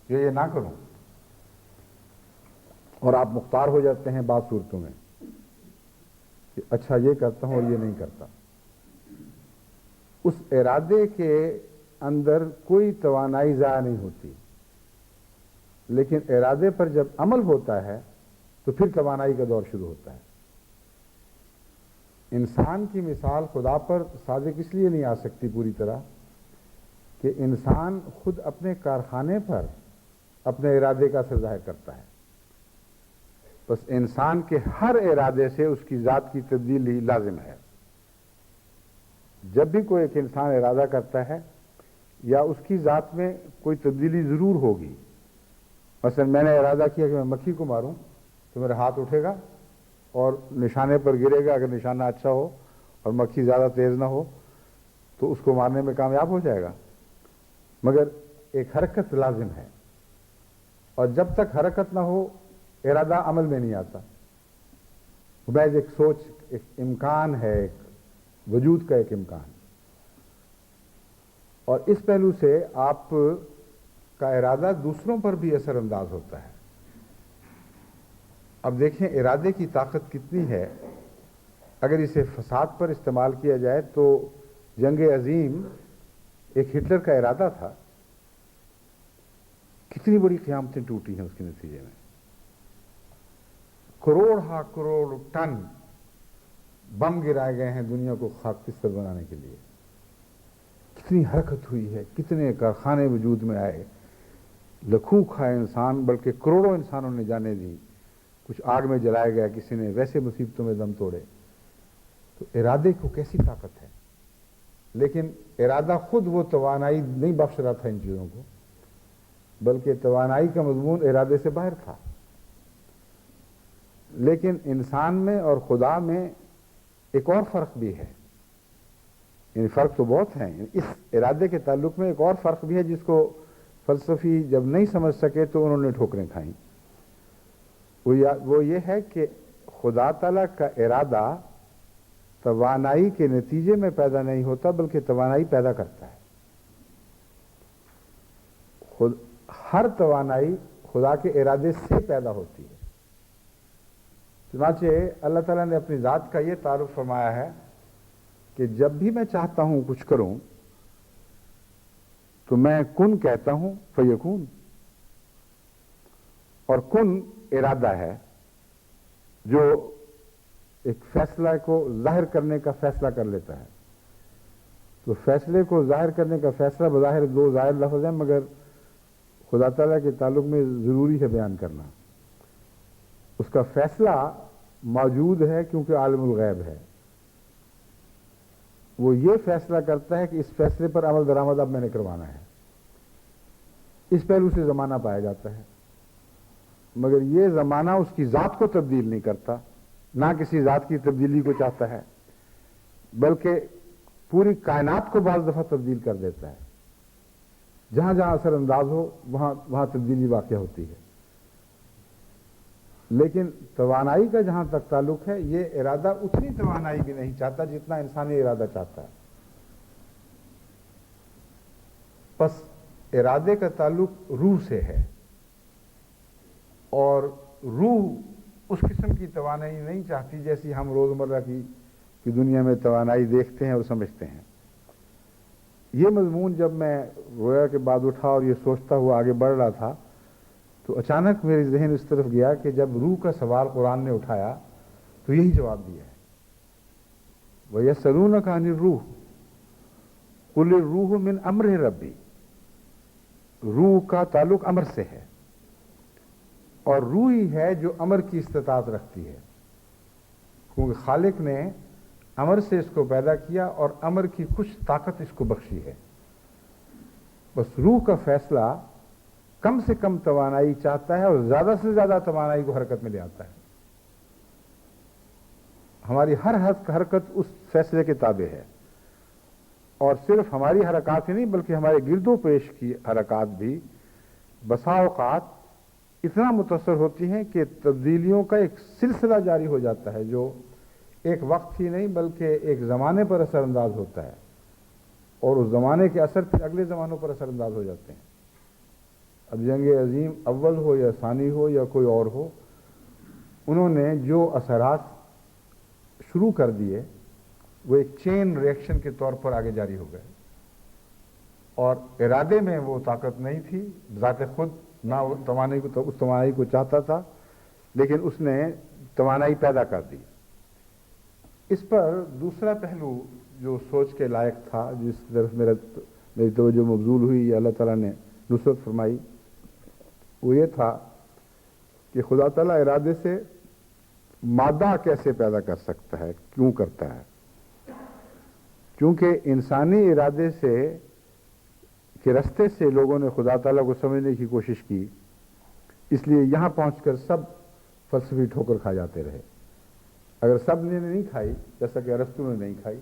یا یہ نہ کروں، اور آپ مختار ہو جاتے ہیں بعض صورتوں میں کہ اچھا یہ کرتا ہوں اور یہ نہیں کرتا۔ اس ارادے کے اندر کوئی توانائی ضائع نہیں ہوتی، لیکن ارادے پر جب عمل ہوتا ہے تو پھر توانائی کا دور شروع ہوتا ہے۔ انسان کی مثال خدا پر صادق اس لیے نہیں آ سکتی پوری طرح کہ انسان خود اپنے کارخانے پر اپنے ارادے کا اثر ظاہر کرتا ہے، بس انسان کے ہر ارادے سے اس کی ذات کی تبدیلی لازم ہے۔ جب بھی کوئی ایک انسان ارادہ کرتا ہے یا اس کی ذات میں کوئی تبدیلی ضرور ہوگی۔ مثلا میں نے ارادہ کیا کہ میں مکھی کو ماروں تو میرا ہاتھ اٹھے گا اور نشانے پر گرے گا، اگر نشانہ اچھا ہو اور مکھی زیادہ تیز نہ ہو تو اس کو مارنے میں کامیاب ہو جائے گا، مگر ایک حرکت لازم ہے، اور جب تک حرکت نہ ہو ارادہ عمل میں نہیں آتا۔ محض ایک سوچ، ایک امکان ہے، ایک وجود کا ایک امکان، اور اس پہلو سے آپ کا ارادہ دوسروں پر بھی اثر انداز ہوتا ہے۔ اب دیکھیں ارادے کی طاقت کتنی ہے، اگر اسے فساد پر استعمال کیا جائے تو جنگ عظیم ایک ہٹلر کا ارادہ تھا، کتنی بڑی قیامتیں ٹوٹی ہیں اس کے نتیجے میں، کروڑ ہا کروڑ ٹن بم گرائے گئے ہیں دنیا کو خاک بستر بنانے کے لیے، کتنی حرکت ہوئی ہے، کتنے کارخانے وجود میں آئے، لکھوں کھائے انسان، بلکہ کروڑوں انسانوں نے جانیں دی، کچھ آگ میں جلایا گیا، کسی نے ویسے مصیبتوں میں دم توڑے۔ تو ارادے کو کیسی طاقت ہے، لیکن ارادہ خود وہ توانائی نہیں بخش رہا تھا ان چیزوں کو، بلکہ توانائی کا مضمون ارادے سے باہر تھا۔ لیکن انسان میں اور خدا میں ایک اور فرق بھی ہے، یعنی فرق تو بہت ہیں، اس ارادے کے تعلق میں ایک اور فرق بھی ہے جس کو فلسفی جب نہیں سمجھ سکے تو انہوں نے ٹھوکریں کھائیں۔ وہ یہ ہے کہ خدا تعالیٰ کا ارادہ توانائی کے نتیجے میں پیدا نہیں ہوتا، بلکہ توانائی پیدا کرتا ہے۔ ہر توانائی خدا کے ارادے سے پیدا ہوتی ہے۔ چنانچہ اللہ تعالیٰ نے اپنی ذات کا یہ تعارف فرمایا ہے کہ جب بھی میں چاہتا ہوں کچھ کروں تو میں کن کہتا ہوں فیکون، اور کن ارادہ ہے جو ایک فیصلہ کو ظاہر کرنے کا فیصلہ کر لیتا ہے۔ تو فیصلے کو ظاہر کرنے کا فیصلہ بظاہر دو زائد لفظ ہیں، مگر خدا تعالیٰ کے تعلق میں ضروری ہے بیان کرنا۔ اس کا فیصلہ موجود ہے کیونکہ عالم الغیب ہے، وہ یہ فیصلہ کرتا ہے کہ اس فیصلے پر عمل درآمد اب میں نے کروانا ہے، اس پہلو سے زمانہ پایا جاتا ہے، مگر یہ زمانہ اس کی ذات کو تبدیل نہیں کرتا، نہ کسی ذات کی تبدیلی کو چاہتا ہے، بلکہ پوری کائنات کو بعض دفعہ تبدیل کر دیتا ہے۔ جہاں جہاں اثر انداز ہو وہاں تبدیلی واقع ہوتی ہے۔ لیکن توانائی کا جہاں تک تعلق ہے، یہ ارادہ اتنی توانائی بھی نہیں چاہتا جتنا انسانی ارادہ چاہتا ہے۔ پس ارادے کا تعلق روح سے ہے، اور روح اس قسم کی توانائی نہیں چاہتی جیسی ہم روزمرہ کی دنیا میں توانائی دیکھتے ہیں اور سمجھتے ہیں۔ یہ مضمون جب میں رویا کے بعد اٹھا اور یہ سوچتا ہوا آگے بڑھ رہا تھا تو اچانک میرے ذہن اس طرف گیا کہ جب روح کا سوال قرآن نے اٹھایا تو یہی جواب دیا ہے، وَيَسْأَلُونَكَ عَنِ الرُّوحِ قُلِ الرُّوحُ مِنْ أَمْرِ رَبِّي۔ روح کا تعلق امر سے ہے، اور روح ہی ہے جو امر کی استطاعت رکھتی ہے، کیونکہ خالق نے امر سے اس کو پیدا کیا اور امر کی کچھ طاقت اس کو بخشی ہے۔ بس روح کا فیصلہ کم سے کم توانائی چاہتا ہے اور زیادہ سے زیادہ توانائی کو حرکت میں لے آتا ہے۔ ہماری ہر حرکت اس فیصلے کے تابع ہے، اور صرف ہماری حرکات ہی نہیں بلکہ ہمارے گرد و پیش کی حرکات بھی بسا اوقات اتنا متاثر ہوتی ہیں کہ تبدیلیوں کا ایک سلسلہ جاری ہو جاتا ہے جو ایک وقت ہی نہیں بلکہ ایک زمانے پر اثر انداز ہوتا ہے، اور اس زمانے کے اثر پھر اگلے زمانوں پر اثر انداز ہو جاتے ہیں۔ اب جنگ عظیم اول ہو یا ثانی ہو یا کوئی اور ہو، انہوں نے جو اثرات شروع کر دیے وہ ایک چین ریئیکشن کے طور پر آگے جاری ہو گئے، اور ارادے میں وہ طاقت نہیں تھی ذات خود، نہ وہ اس توانائی کو چاہتا تھا، لیکن اس نے توانائی پیدا کر دی۔ اس پر دوسرا پہلو جو سوچ کے لائق تھا، جس طرف میری توجہ مبذول ہوئی یا اللہ تعالیٰ نے نصرت فرمائی، وہ یہ تھا کہ خدا تعالیٰ ارادے سے مادہ کیسے پیدا کر سکتا ہے، کیوں کرتا ہے؟ کیونکہ انسانی ارادے سے کے رستے سے لوگوں نے خدا تعالیٰ کو سمجھنے کی کوشش کی، اس لیے یہاں پہنچ کر سب فلسفی ٹھوکر کھا جاتے رہے۔ اگر سب نے نہیں کھائی، جیسا کہ ارسطو نے نہیں کھائی،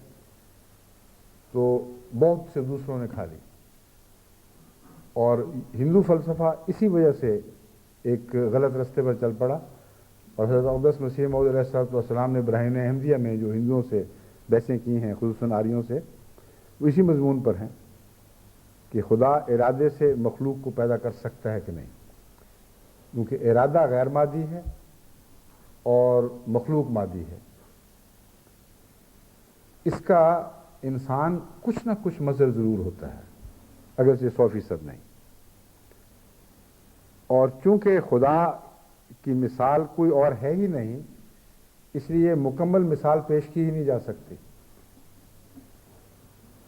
تو بہت سے دوسروں نے کھا لی، اور ہندو فلسفہ اسی وجہ سے ایک غلط راستے پر چل پڑا، اور حضرت اقدس مسیح موعود علیہ الصلوۃ والسلام نے براہین احمدیہ میں جو ہندوؤں سے بحثیں کی ہیں، خصوصاً آریوں سے، وہ اسی مضمون پر ہیں کہ خدا ارادے سے مخلوق کو پیدا کر سکتا ہے کہ نہیں، کیونکہ ارادہ غیر مادی ہے اور مخلوق مادی ہے۔ اس کا انسان کچھ نہ کچھ مظہر ضرور ہوتا ہے، اگرچہ 100% نہیں، اور چونکہ خدا کی مثال کوئی اور ہے ہی نہیں، اس لیے مکمل مثال پیش کی ہی نہیں جا سکتی۔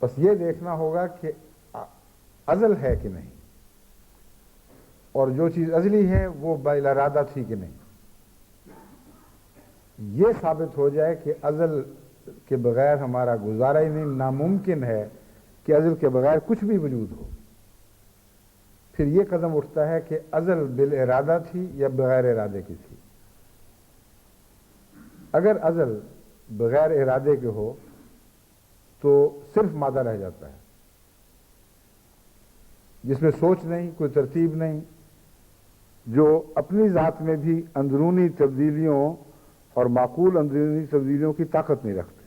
بس یہ دیکھنا ہوگا کہ ازل ہے کہ نہیں، اور جو چیز ازلی ہے وہ بالارادہ تھی کہ نہیں۔ یہ ثابت ہو جائے کہ ازل کے بغیر ہمارا گزارا ہی نہیں، ناممکن ہے کہ ازل کے بغیر کچھ بھی وجود ہو، پھر یہ قدم اٹھتا ہے کہ ازل بالارادہ تھی یا بغیر ارادے کی تھی۔ اگر ازل بغیر ارادے کے ہو تو صرف مادہ رہ جاتا ہے، جس میں سوچ نہیں، کوئی ترتیب نہیں، جو اپنی ذات میں بھی اندرونی تبدیلیوں اور معقول اندرونی تبدیلیوں کی طاقت نہیں رکھتے،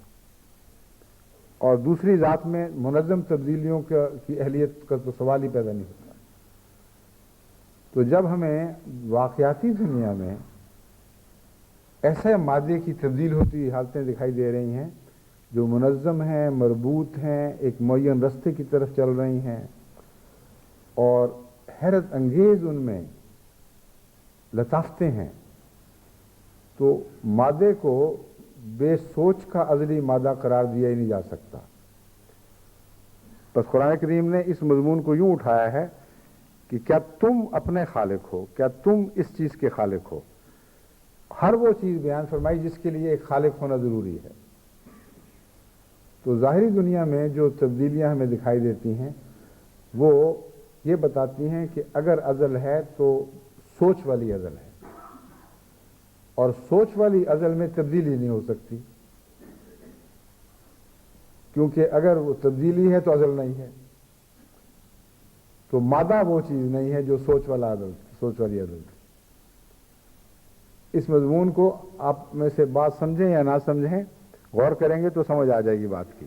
اور دوسری ذات میں منظم تبدیلیوں کی اہلیت کا تو سوال ہی پیدا نہیں ہوتا۔ تو جب ہمیں واقعاتی دنیا میں ایسے مادے کی تبدیل ہوتی حالتیں دکھائی دے رہی ہیں جو منظم ہیں، مربوط ہیں، ایک معین رستے کی طرف چل رہی ہیں، اور حیرت انگیز ان میں لطافتیں ہیں، تو مادے کو بے سوچ کا ازلی مادہ قرار دیا ہی نہیں جا سکتا۔ بس قرآن کریم نے اس مضمون کو یوں اٹھایا ہے کہ کیا تم اپنے خالق ہو، کیا تم اس چیز کے خالق ہو۔ ہر وہ چیز بیان فرمائی جس کے لیے ایک خالق ہونا ضروری ہے۔ تو ظاہری دنیا میں جو تبدیلیاں ہمیں دکھائی دیتی ہیں وہ یہ بتاتی ہیں کہ اگر ازل ہے تو سوچ والی ازل ہے، اور سوچ والی ازل میں تبدیلی نہیں ہو سکتی، کیونکہ اگر وہ تبدیلی ہے تو ازل نہیں ہے، تو مادہ وہ چیز نہیں ہے جو سوچ والی ازل تھی۔ اس مضمون کو آپ میں سے بات سمجھیں یا نہ سمجھیں، غور کریں گے تو سمجھ آ جائے گی بات کی۔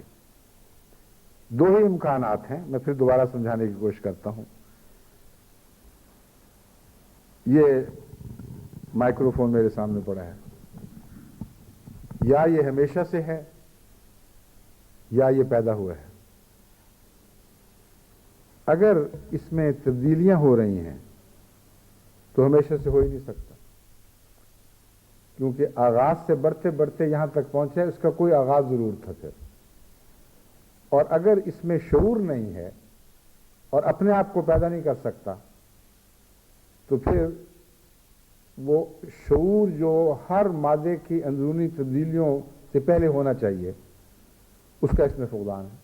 دو ہی امکانات ہیں، میں پھر دوبارہ سمجھانے کی کوشش کرتا ہوں۔ یہ مائکروفون میرے سامنے پڑا ہے، یا یہ ہمیشہ سے ہے یا یہ پیدا ہوا ہے۔ اگر اس میں تبدیلیاں ہو رہی ہیں تو ہمیشہ سے ہو ہی نہیں سکتا، کیونکہ آغاز سے بڑھتے بڑھتے یہاں تک پہنچے، اس کا کوئی آغاز ضرور تھا پھر۔ اور اگر اس میں شعور نہیں ہے اور اپنے آپ کو پیدا نہیں کر سکتا، تو پھر وہ شعور جو ہر مادے کی اندرونی تبدیلیوں سے پہلے ہونا چاہیے، اس کا اس میں فقدان ہے،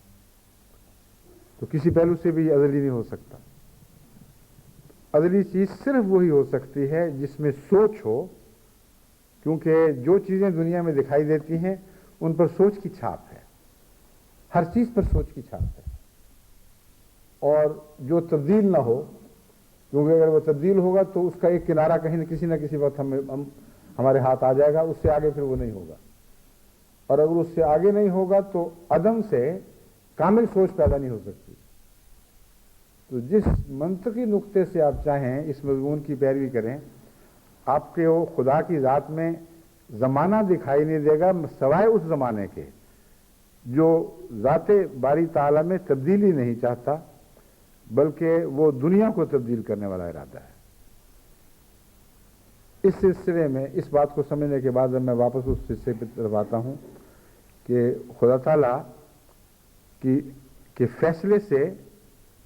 تو کسی پہلو سے بھی یہ ازلی نہیں ہو سکتا۔ ازلی چیز صرف وہی ہو سکتی ہے جس میں سوچ ہو، کیونکہ جو چیزیں دنیا میں دکھائی دیتی ہیں ان پر سوچ کی چھاپ ہے، ہر چیز پر سوچ کی چھاپ ہے، اور جو تبدیل نہ ہو، کیونکہ اگر وہ تبدیل ہوگا تو اس کا ایک کنارہ کہیں نہ کسی وقت ہمارے ہاتھ آ جائے گا، اس سے آگے پھر وہ نہیں ہوگا، اور اگر اس سے آگے نہیں ہوگا تو عدم سے کامل سوچ پیدا نہیں ہو سکتی۔ تو جس منطقی نقطے سے آپ چاہیں اس مضمون کی پیروی کریں، آپ کے وہ خدا کی ذات میں زمانہ دکھائی نہیں دے گا سوائے اس زمانے کے جو ذات باری تعالیٰ میں تبدیلی نہیں چاہتا، بلکہ وہ دنیا کو تبدیل کرنے والا ارادہ ہے۔ اس سلسلے میں اس بات کو سمجھنے کے بعد میں واپس اس حصے پہ طرف آتا ہوں کہ خدا تعالیٰ کے فیصلے سے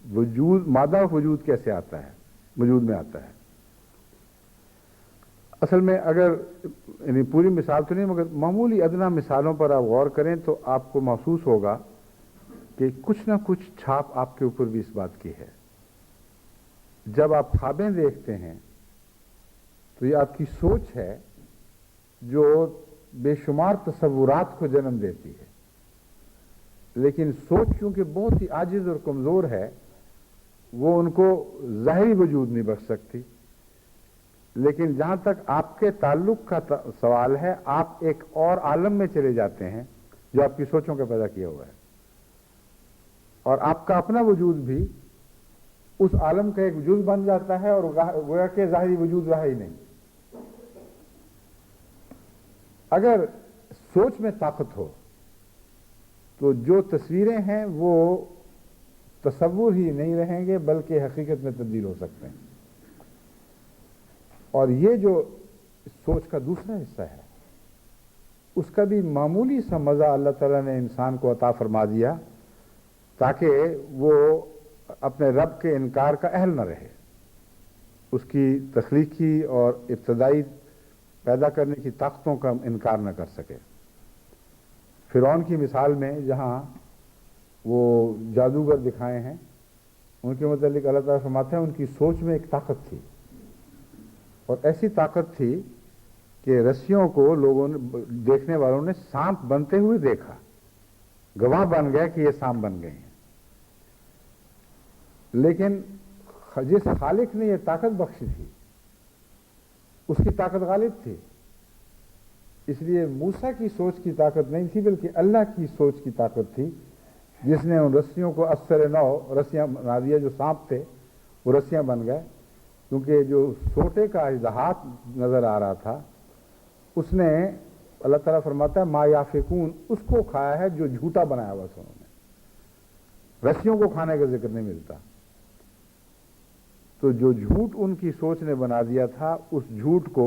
وجود، مادہ وجود کیسے آتا ہے، وجود میں آتا ہے۔ اصل میں اگر یعنی پوری مثال تو نہیں مگر معمولی ادنا مثالوں پر آپ غور کریں تو آپ کو محسوس ہوگا کہ کچھ نہ کچھ چھاپ آپ کے اوپر بھی اس بات کی ہے۔ جب آپ خوابیں دیکھتے ہیں تو یہ آپ کی سوچ ہے جو بے شمار تصورات کو جنم دیتی ہے، لیکن سوچ چونکہ بہت ہی عاجز اور کمزور ہے، وہ ان کو ظاہری وجود نہیں بخش سکتی۔ لیکن جہاں تک آپ کے تعلق کا سوال ہے، آپ ایک اور عالم میں چلے جاتے ہیں جو آپ کی سوچوں کا پیدا کیا ہوا ہے، اور آپ کا اپنا وجود بھی اس عالم کا ایک جز بن جاتا ہے، اور گویا کہ ظاہری وجود رہا ہی نہیں۔ اگر سوچ میں طاقت ہو تو جو تصویریں ہیں وہ تصور ہی نہیں رہیں گے بلکہ حقیقت میں تبدیل ہو سکتے ہیں۔ اور یہ جو سوچ کا دوسرا حصہ ہے، اس کا بھی معمولی سا مزہ اللہ تعالیٰ نے انسان کو عطا فرما دیا تاکہ وہ اپنے رب کے انکار کا اہل نہ رہے، اس کی تخلیقی اور ابتدائی پیدا کرنے کی طاقتوں کا انکار نہ کر سکے۔ فرعون کی مثال میں جہاں وہ جادوگر دکھائے ہیں، ان کے متعلق اللہ تعالیٰ فرماتے ہیں ان کی سوچ میں ایک طاقت تھی، اور ایسی طاقت تھی کہ رسیوں کو لوگوں نے، دیکھنے والوں نے سانپ بنتے ہوئے دیکھا، گواہ بن گئے کہ یہ سانپ بن گئے ہیں۔ لیکن جس خالق نے یہ طاقت بخشی تھی اس کی طاقت غالب تھی، اس لیے موسیٰ کی سوچ کی طاقت نہیں تھی بلکہ اللہ کی سوچ کی طاقت تھی، جس نے ان رسیوں کو اثر نو رسیاں بنا دیا، جو سانپ تھے وہ رسیاں بن گئے، کیونکہ جو سوٹے کا اجدہات نظر آ رہا تھا اس نے، اللہ تعالیٰ فرماتا ہے ما یافکون، اس کو کھایا ہے جو جھوٹا بنایا ہوا انہوں نے، رسیوں کو کھانے کا ذکر نہیں ملتا۔ تو جو جھوٹ ان کی سوچ نے بنا دیا تھا، اس جھوٹ کو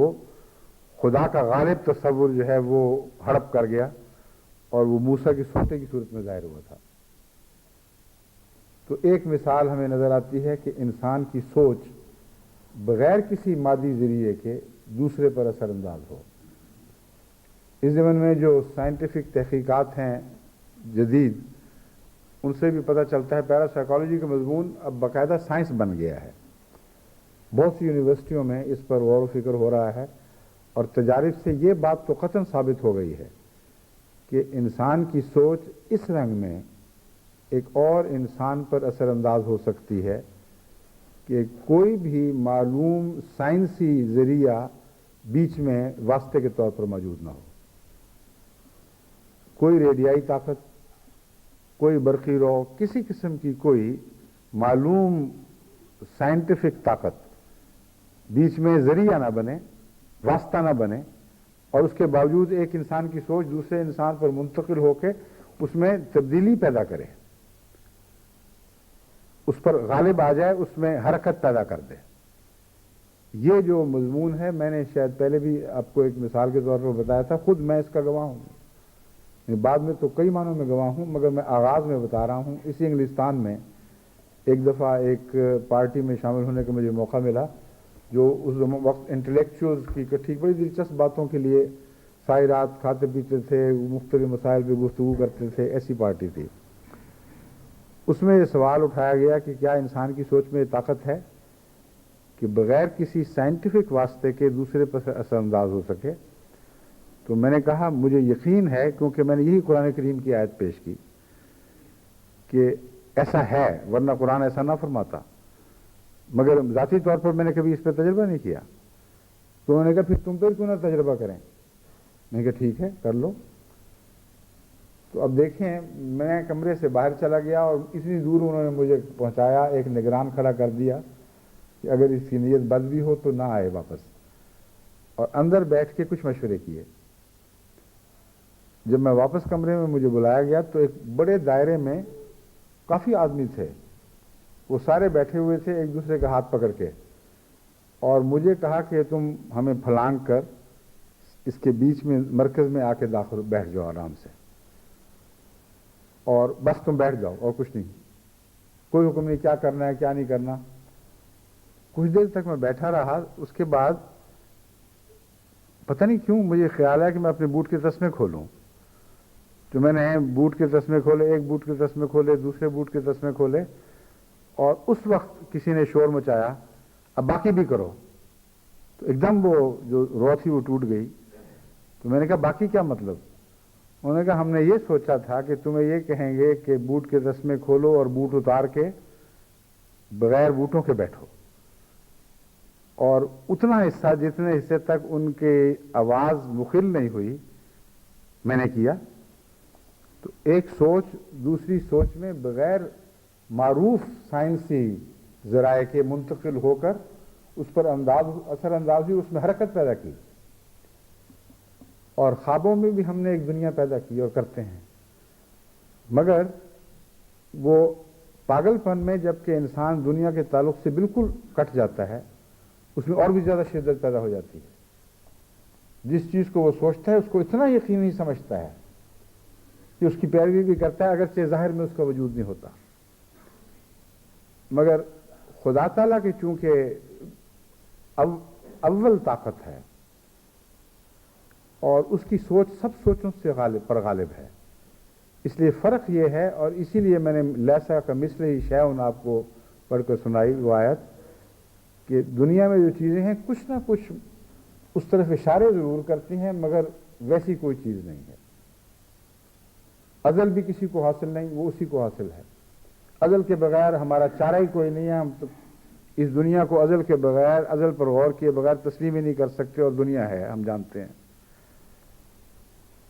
خدا کا غالب تصور جو ہے وہ ہڑپ کر گیا، اور وہ موسیٰ کی سوٹے کی صورت میں ظاہر ہوا تھا۔ تو ایک مثال ہمیں نظر آتی ہے کہ انسان کی سوچ بغیر کسی مادی ذریعے کے دوسرے پر اثر انداز ہو۔ اس زمانے میں جو سائنٹیفک تحقیقات ہیں جدید، ان سے بھی پتہ چلتا ہے پیرا سائیکالوجی کا مضمون اب باقاعدہ سائنس بن گیا ہے۔ بہت سی یونیورسٹیوں میں اس پر غور و فکر ہو رہا ہے، اور تجارب سے یہ بات تو قطعاً ثابت ہو گئی ہے کہ انسان کی سوچ اس رنگ میں ایک اور انسان پر اثر انداز ہو سکتی ہے کہ کوئی بھی معلوم سائنسی ذریعہ بیچ میں واسطے کے طور پر موجود نہ ہو، کوئی ریڈیائی طاقت، کوئی برقی رو، کسی قسم کی کوئی معلوم سائنٹیفک طاقت بیچ میں ذریعہ نہ بنے، واسطہ نہ بنے، اور اس کے باوجود ایک انسان کی سوچ دوسرے انسان پر منتقل ہو کے اس میں تبدیلی پیدا کرے، اس پر غالب آ جائے، اس میں حرکت پیدا کر دے۔ یہ جو مضمون ہے، میں نے شاید پہلے بھی آپ کو ایک مثال کے طور پر بتایا تھا، خود میں اس کا گواہ ہوں، بعد میں تو کئی معنوں میں گواہ ہوں، مگر میں آغاز میں بتا رہا ہوں۔ اسی انگلستان میں ایک دفعہ ایک پارٹی میں شامل ہونے کا مجھے موقع ملا، جو اس وقت انٹلیکچوئلز کی اکٹھی بڑی دلچسپ باتوں کے لیے ساری رات کھاتے پیتے تھے، مختلف مسائل پہ گفتگو کرتے تھے، ایسی پارٹی تھی۔ اس میں یہ سوال اٹھایا گیا کہ کیا انسان کی سوچ میں یہ طاقت ہے کہ بغیر کسی سائنٹیفک واسطے کے دوسرے پر اثر انداز ہو سکے؟ تو میں نے کہا مجھے یقین ہے، کیونکہ میں نے یہی قرآن کریم کی آیت پیش کی کہ ایسا ہے، ورنہ قرآن ایسا نہ فرماتا، مگر ذاتی طور پر میں نے کبھی اس پہ تجربہ نہیں کیا۔ تو انہوں نے کہا پھر تم پہ کیوں نہ تجربہ کریں؟ میں نے کہا ٹھیک ہے، کر لو۔ تو اب دیکھیں، میں کمرے سے باہر چلا گیا اور اتنی دور انہوں نے مجھے پہنچایا، ایک نگران کھڑا کر دیا کہ اگر اس کی نیت بد بھی ہو تو نہ آئے واپس، اور اندر بیٹھ کے کچھ مشورے کیے۔ جب میں واپس کمرے میں مجھے بلایا گیا تو ایک بڑے دائرے میں کافی آدمی تھے، وہ سارے بیٹھے ہوئے تھے ایک دوسرے کا ہاتھ پکڑ کے، اور مجھے کہا کہ تم ہمیں پھلانگ کر اس کے بیچ میں مرکز میں آ کے داخل بیٹھ جاؤ آرام سے، اور بس تم بیٹھ جاؤ اور کچھ نہیں، کوئی حکم نہیں کیا کرنا ہے کیا نہیں کرنا۔ کچھ دیر تک میں بیٹھا رہا، اس کے بعد پتہ نہیں کیوں مجھے خیال ہے کہ میں اپنے بوٹ کے تسمے کھولوں، تو میں نے بوٹ کے تسمے کھولے، ایک بوٹ کے تسمے کھولے، دوسرے بوٹ کے تسمے کھولے، اور اس وقت کسی نے شور مچایا اب باقی بھی کرو، تو ایک دم وہ جو رو تھی وہ ٹوٹ گئی۔ تو میں نے کہا باقی کیا مطلب؟ انہوں نے کہا ہم نے یہ سوچا تھا کہ تمہیں یہ کہیں گے کہ بوٹ کے تسمے کھولو اور بوٹ اتار کے بغیر بوٹوں کے بیٹھو، اور اتنا حصہ جتنے حصے تک ان کے آواز مخل نہیں ہوئی میں نے کیا۔ تو ایک سوچ دوسری سوچ میں بغیر معروف سائنسی ذرائع کے منتقل ہو کر اس پر اثر انداز ہوئی، اس میں حرکت پیدا کی، اور خوابوں میں بھی ہم نے ایک دنیا پیدا کی اور کرتے ہیں، مگر وہ پاگل پن میں جب کہ انسان دنیا کے تعلق سے بالکل کٹ جاتا ہے، اس میں اور بھی زیادہ شدت پیدا ہو جاتی ہے۔ جس چیز کو وہ سوچتا ہے اس کو اتنا یقینی سمجھتا ہے کہ اس کی پیروی بھی کرتا ہے اگرچہ ظاہر میں اس کا وجود نہیں ہوتا۔ مگر خدا تعالیٰ کی چونکہ اول طاقت ہے اور اس کی سوچ سب سوچوں سے غالب ہے، اس لیے فرق یہ ہے، اور اسی لیے میں نے لیسا کا مثل شیء آپ کو پڑھ کر سنائی وہ آیت، کہ دنیا میں جو چیزیں ہیں کچھ نہ کچھ اس طرف اشارے ضرور کرتی ہیں مگر ویسی کوئی چیز نہیں ہے۔ ازل بھی کسی کو حاصل نہیں، وہ اسی کو حاصل ہے۔ ازل کے بغیر ہمارا چارہ ہی کوئی نہیں ہے، ہم تو اس دنیا کو ازل کے بغیر، ازل پر غور کیے بغیر تسلیم ہی نہیں کر سکتے، اور دنیا ہے ہم جانتے ہیں۔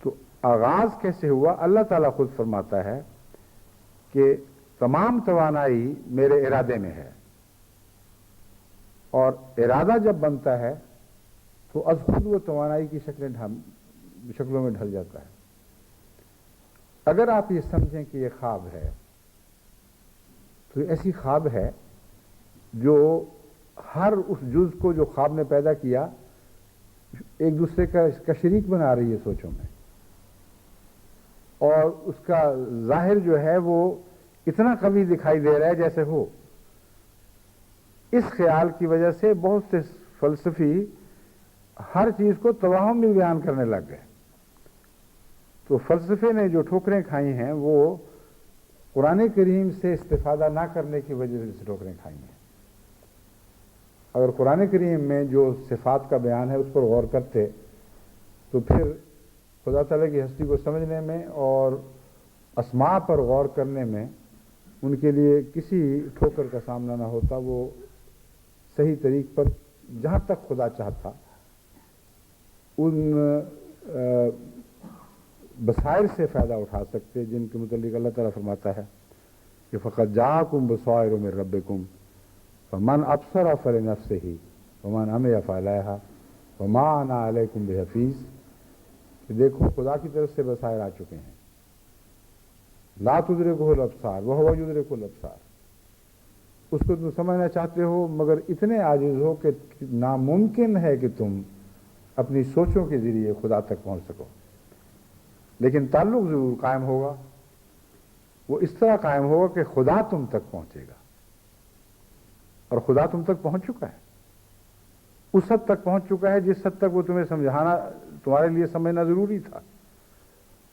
تو آغاز کیسے ہوا؟ اللہ تعالیٰ خود فرماتا ہے کہ تمام توانائی میرے ارادے میں ہے، اور ارادہ جب بنتا ہے تو از خود وہ توانائی کی شکلوں میں ڈھل جاتا ہے۔ اگر آپ یہ سمجھیں کہ یہ خواب ہے تو یہ ایسی خواب ہے جو ہر اس جز کو جو خواب نے پیدا کیا ایک دوسرے کا شریک بنا رہی ہے سوچوں میں، اور اس کا ظاہر جو ہے وہ اتنا قوی دکھائی دے رہا ہے جیسے ہو۔ اس خیال کی وجہ سے بہت سے فلسفی ہر چیز کو توہم میں بیان کرنے لگ گئے۔ تو فلسفے نے جو ٹھوکریں کھائی ہیں وہ قرآن کریم سے استفادہ نہ کرنے کی وجہ سے ٹھوکریں کھائی ہیں۔ اگر قرآن کریم میں جو صفات کا بیان ہے اس پر غور کرتے تو پھر خدا تعالیٰ کی ہستی کو سمجھنے میں اور اسماء پر غور کرنے میں ان کے لیے کسی ٹھوکر کا سامنا نہ ہوتا۔ وہ صحیح طریق پر جہاں تک خدا چاہتا ان بصائر سے فائدہ اٹھا سکتے جن کے متعلق اللہ تعالیٰ فرماتا ہے کہ فقط جاءکم بصائر من ربکم فمن ابصر فلنفسہ ومن عمی فعلیہا وما انا علیکم بحفیظ، کہ دیکھو خدا کی طرف سے بصائر آ چکے ہیں، لا تدرکہ الابصار وہو یدرک الابصار، اس کو تم سمجھنا چاہتے ہو مگر اتنے عاجز ہو کہ ناممکن ہے کہ تم اپنی سوچوں کے ذریعے خدا تک پہنچ سکو، لیکن تعلق ضرور قائم ہوگا۔ وہ اس طرح قائم ہوگا کہ خدا تم تک پہنچے گا، اور خدا تم تک پہنچ چکا ہے، اس حد تک پہنچ چکا ہے جس حد تک وہ تمہیں سمجھانا تمہارے لیے سمجھنا ضروری تھا،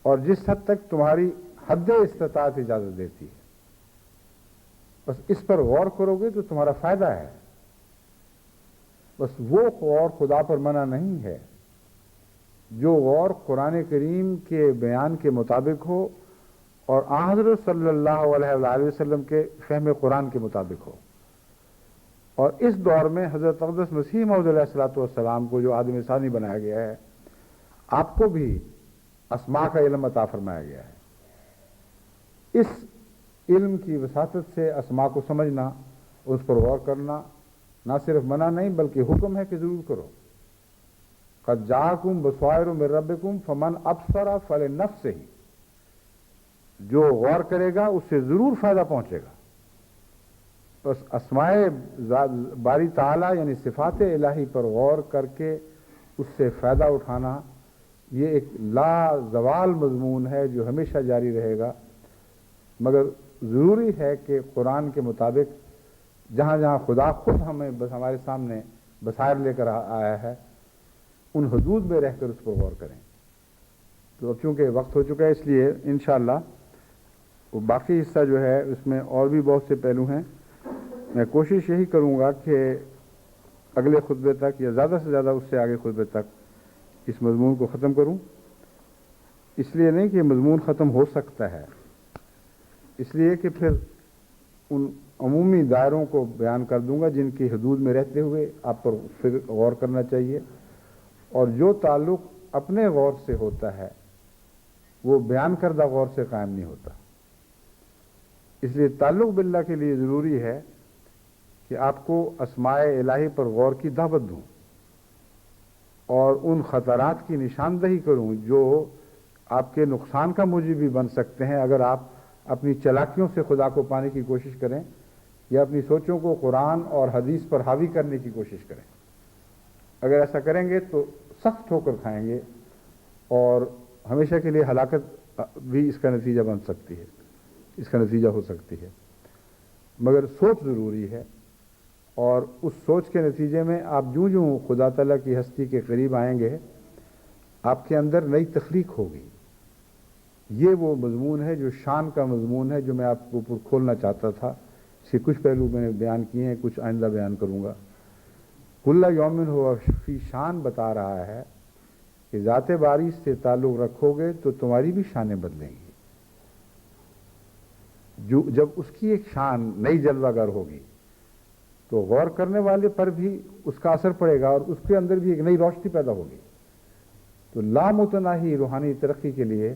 اور جس حد تک تمہاری حد استطاعت اجازت دیتی ہے۔ بس اس پر غور کرو گے تو تمہارا فائدہ ہے۔ بس وہ غور خدا پر منع نہیں ہے جو غور قرآن کریم کے بیان کے مطابق ہو اور حضرت صلی اللہ علیہ وآلہ وسلم کے فہم قرآن کے مطابق ہو۔ اور اس دور میں حضرت اقدس مسیح موعود علیہ الصلوۃ والسلام کو جو آدم ثانی بنایا گیا ہے، آپ کو بھی اسماء کا علم عطا فرمایا گیا ہے۔ اس علم کی وساطت سے اسماء کو سمجھنا، اس پر غور کرنا نہ صرف منع نہیں بلکہ حکم ہے کہ ضرور کرو۔ قد جاءکم بصائر من ربکم فمن ابصر فلنفسہ، جو غور کرے گا اس سے ضرور فائدہ پہنچے گا۔ بس اسماء باری تعالیٰ یعنی صفات الہی پر غور کر کے اس سے فائدہ اٹھانا، یہ ایک لا زوال مضمون ہے جو ہمیشہ جاری رہے گا، مگر ضروری ہے کہ قرآن کے مطابق جہاں جہاں خدا خود ہمیں بس ہمارے سامنے بصائر لے کر آیا ہے ان حدود میں رہ کر اس پر غور کریں۔ تو اب چونکہ وقت ہو چکا ہے اس لیے انشاءاللہ وہ باقی حصہ جو ہے اس میں اور بھی بہت سے پہلو ہیں، میں کوشش یہی کروں گا کہ اگلے خطبے تک یا زیادہ سے زیادہ اس سے آگے خطبے تک اس مضمون کو ختم کروں، اس لیے نہیں کہ یہ مضمون ختم ہو سکتا ہے، اس لیے کہ پھر ان عمومی دائروں کو بیان کر دوں گا جن کی حدود میں رہتے ہوئے آپ پر پھر غور کرنا چاہیے، اور جو تعلق اپنے غور سے ہوتا ہے وہ بیان کردہ غور سے قائم نہیں ہوتا۔ اس لیے تعلق باللہ کے لیے ضروری ہے کہ آپ کو اسماء الہی پر غور کی دعوت دوں اور ان خطرات کی نشاندہی کروں جو آپ کے نقصان کا موجب بھی بن سکتے ہیں اگر آپ اپنی چالاکیوں سے خدا کو پانے کی کوشش کریں یا اپنی سوچوں کو قرآن اور حدیث پر حاوی کرنے کی کوشش کریں۔ اگر ایسا کریں گے تو سخت ٹھوکر کھائیں گے اور ہمیشہ کے لیے ہلاکت بھی اس کا نتیجہ بن سکتی ہے، اس کا نتیجہ ہو سکتی ہے۔ مگر سوچ ضروری ہے، اور اس سوچ کے نتیجے میں آپ جوں جوں خدا تعالیٰ کی ہستی کے قریب آئیں گے آپ کے اندر نئی تخلیق ہوگی۔ یہ وہ مضمون ہے جو شان کا مضمون ہے جو میں آپ کو اوپر کھولنا چاہتا تھا۔ اس کے کچھ پہلو میں نے بیان کیے ہیں، کچھ آئندہ بیان کروں گا۔ کل یومن ہوا فی شان بتا رہا ہے کہ ذات باری سے تعلق رکھو گے تو تمہاری بھی شانیں بدلیں گی۔ جب اس کی ایک شان نئی جلوہ گر ہوگی تو غور کرنے والے پر بھی اس کا اثر پڑے گا اور اس کے اندر بھی ایک نئی روشنی پیدا ہوگی۔ تو لامتناہی روحانی ترقی کے لیے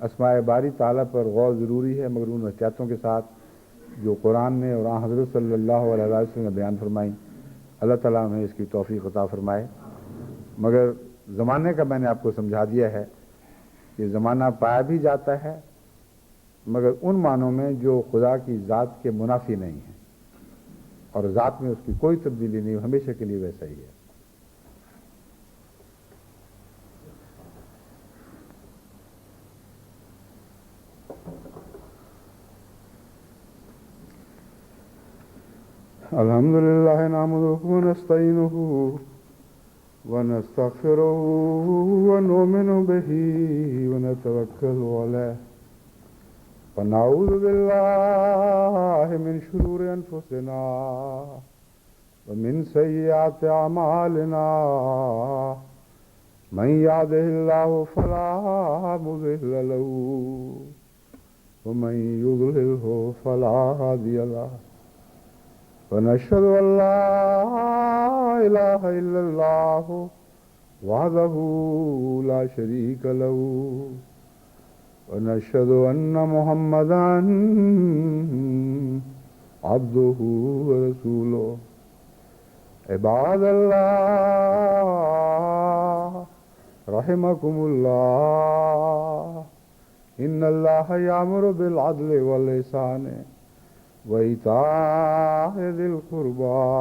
اسماء باری تعالیٰ پر غور ضروری ہے، مگر ان احتیاطوں کے ساتھ جو قرآن نے اور آن حضرت صلی اللہ علیہ وسلم نے بیان فرمائیں۔ اللہ تعالیٰ ہمیں اس کی توفیق عطا فرمائے۔ مگر زمانے کا میں نے آپ کو سمجھا دیا ہے کہ زمانہ پایا بھی جاتا ہے مگر ان معنوں میں جو خدا کی ذات کے منافی نہیں ہیں، اور ذات میں اس کی کوئی تبدیلی نہیں، ہمیشہ کے لیے ویسا ہی ہے۔ الحمدللہ نحمدہ ونستعینہ ونستغفرہ ونؤمن بہ ونتوکل علیہ ونعوذ باللہ من شرور انفسنا ومن سیئات اعمالنا من یہدہ اللہ فلا مضل لہ ومن یضللہ فلا ہادی لہ ونشهد أن لا إله إلا الله وحده لا شريك له ونشهد أن محمدا عبده ورسوله عباد الله رحمكم الله إن الله يأمر بالعدل والإحسان وإيتاء ذي القربى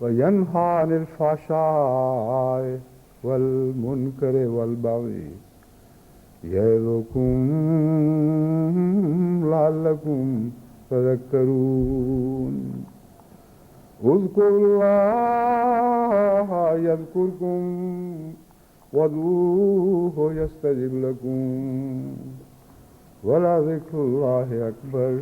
وينهى عن الفحشاء والمنكر والبغي يعظكم لعلكم تذكرون اذكروا الله يذكركم وادعوه يستجب لكم ولذكر الله أكبر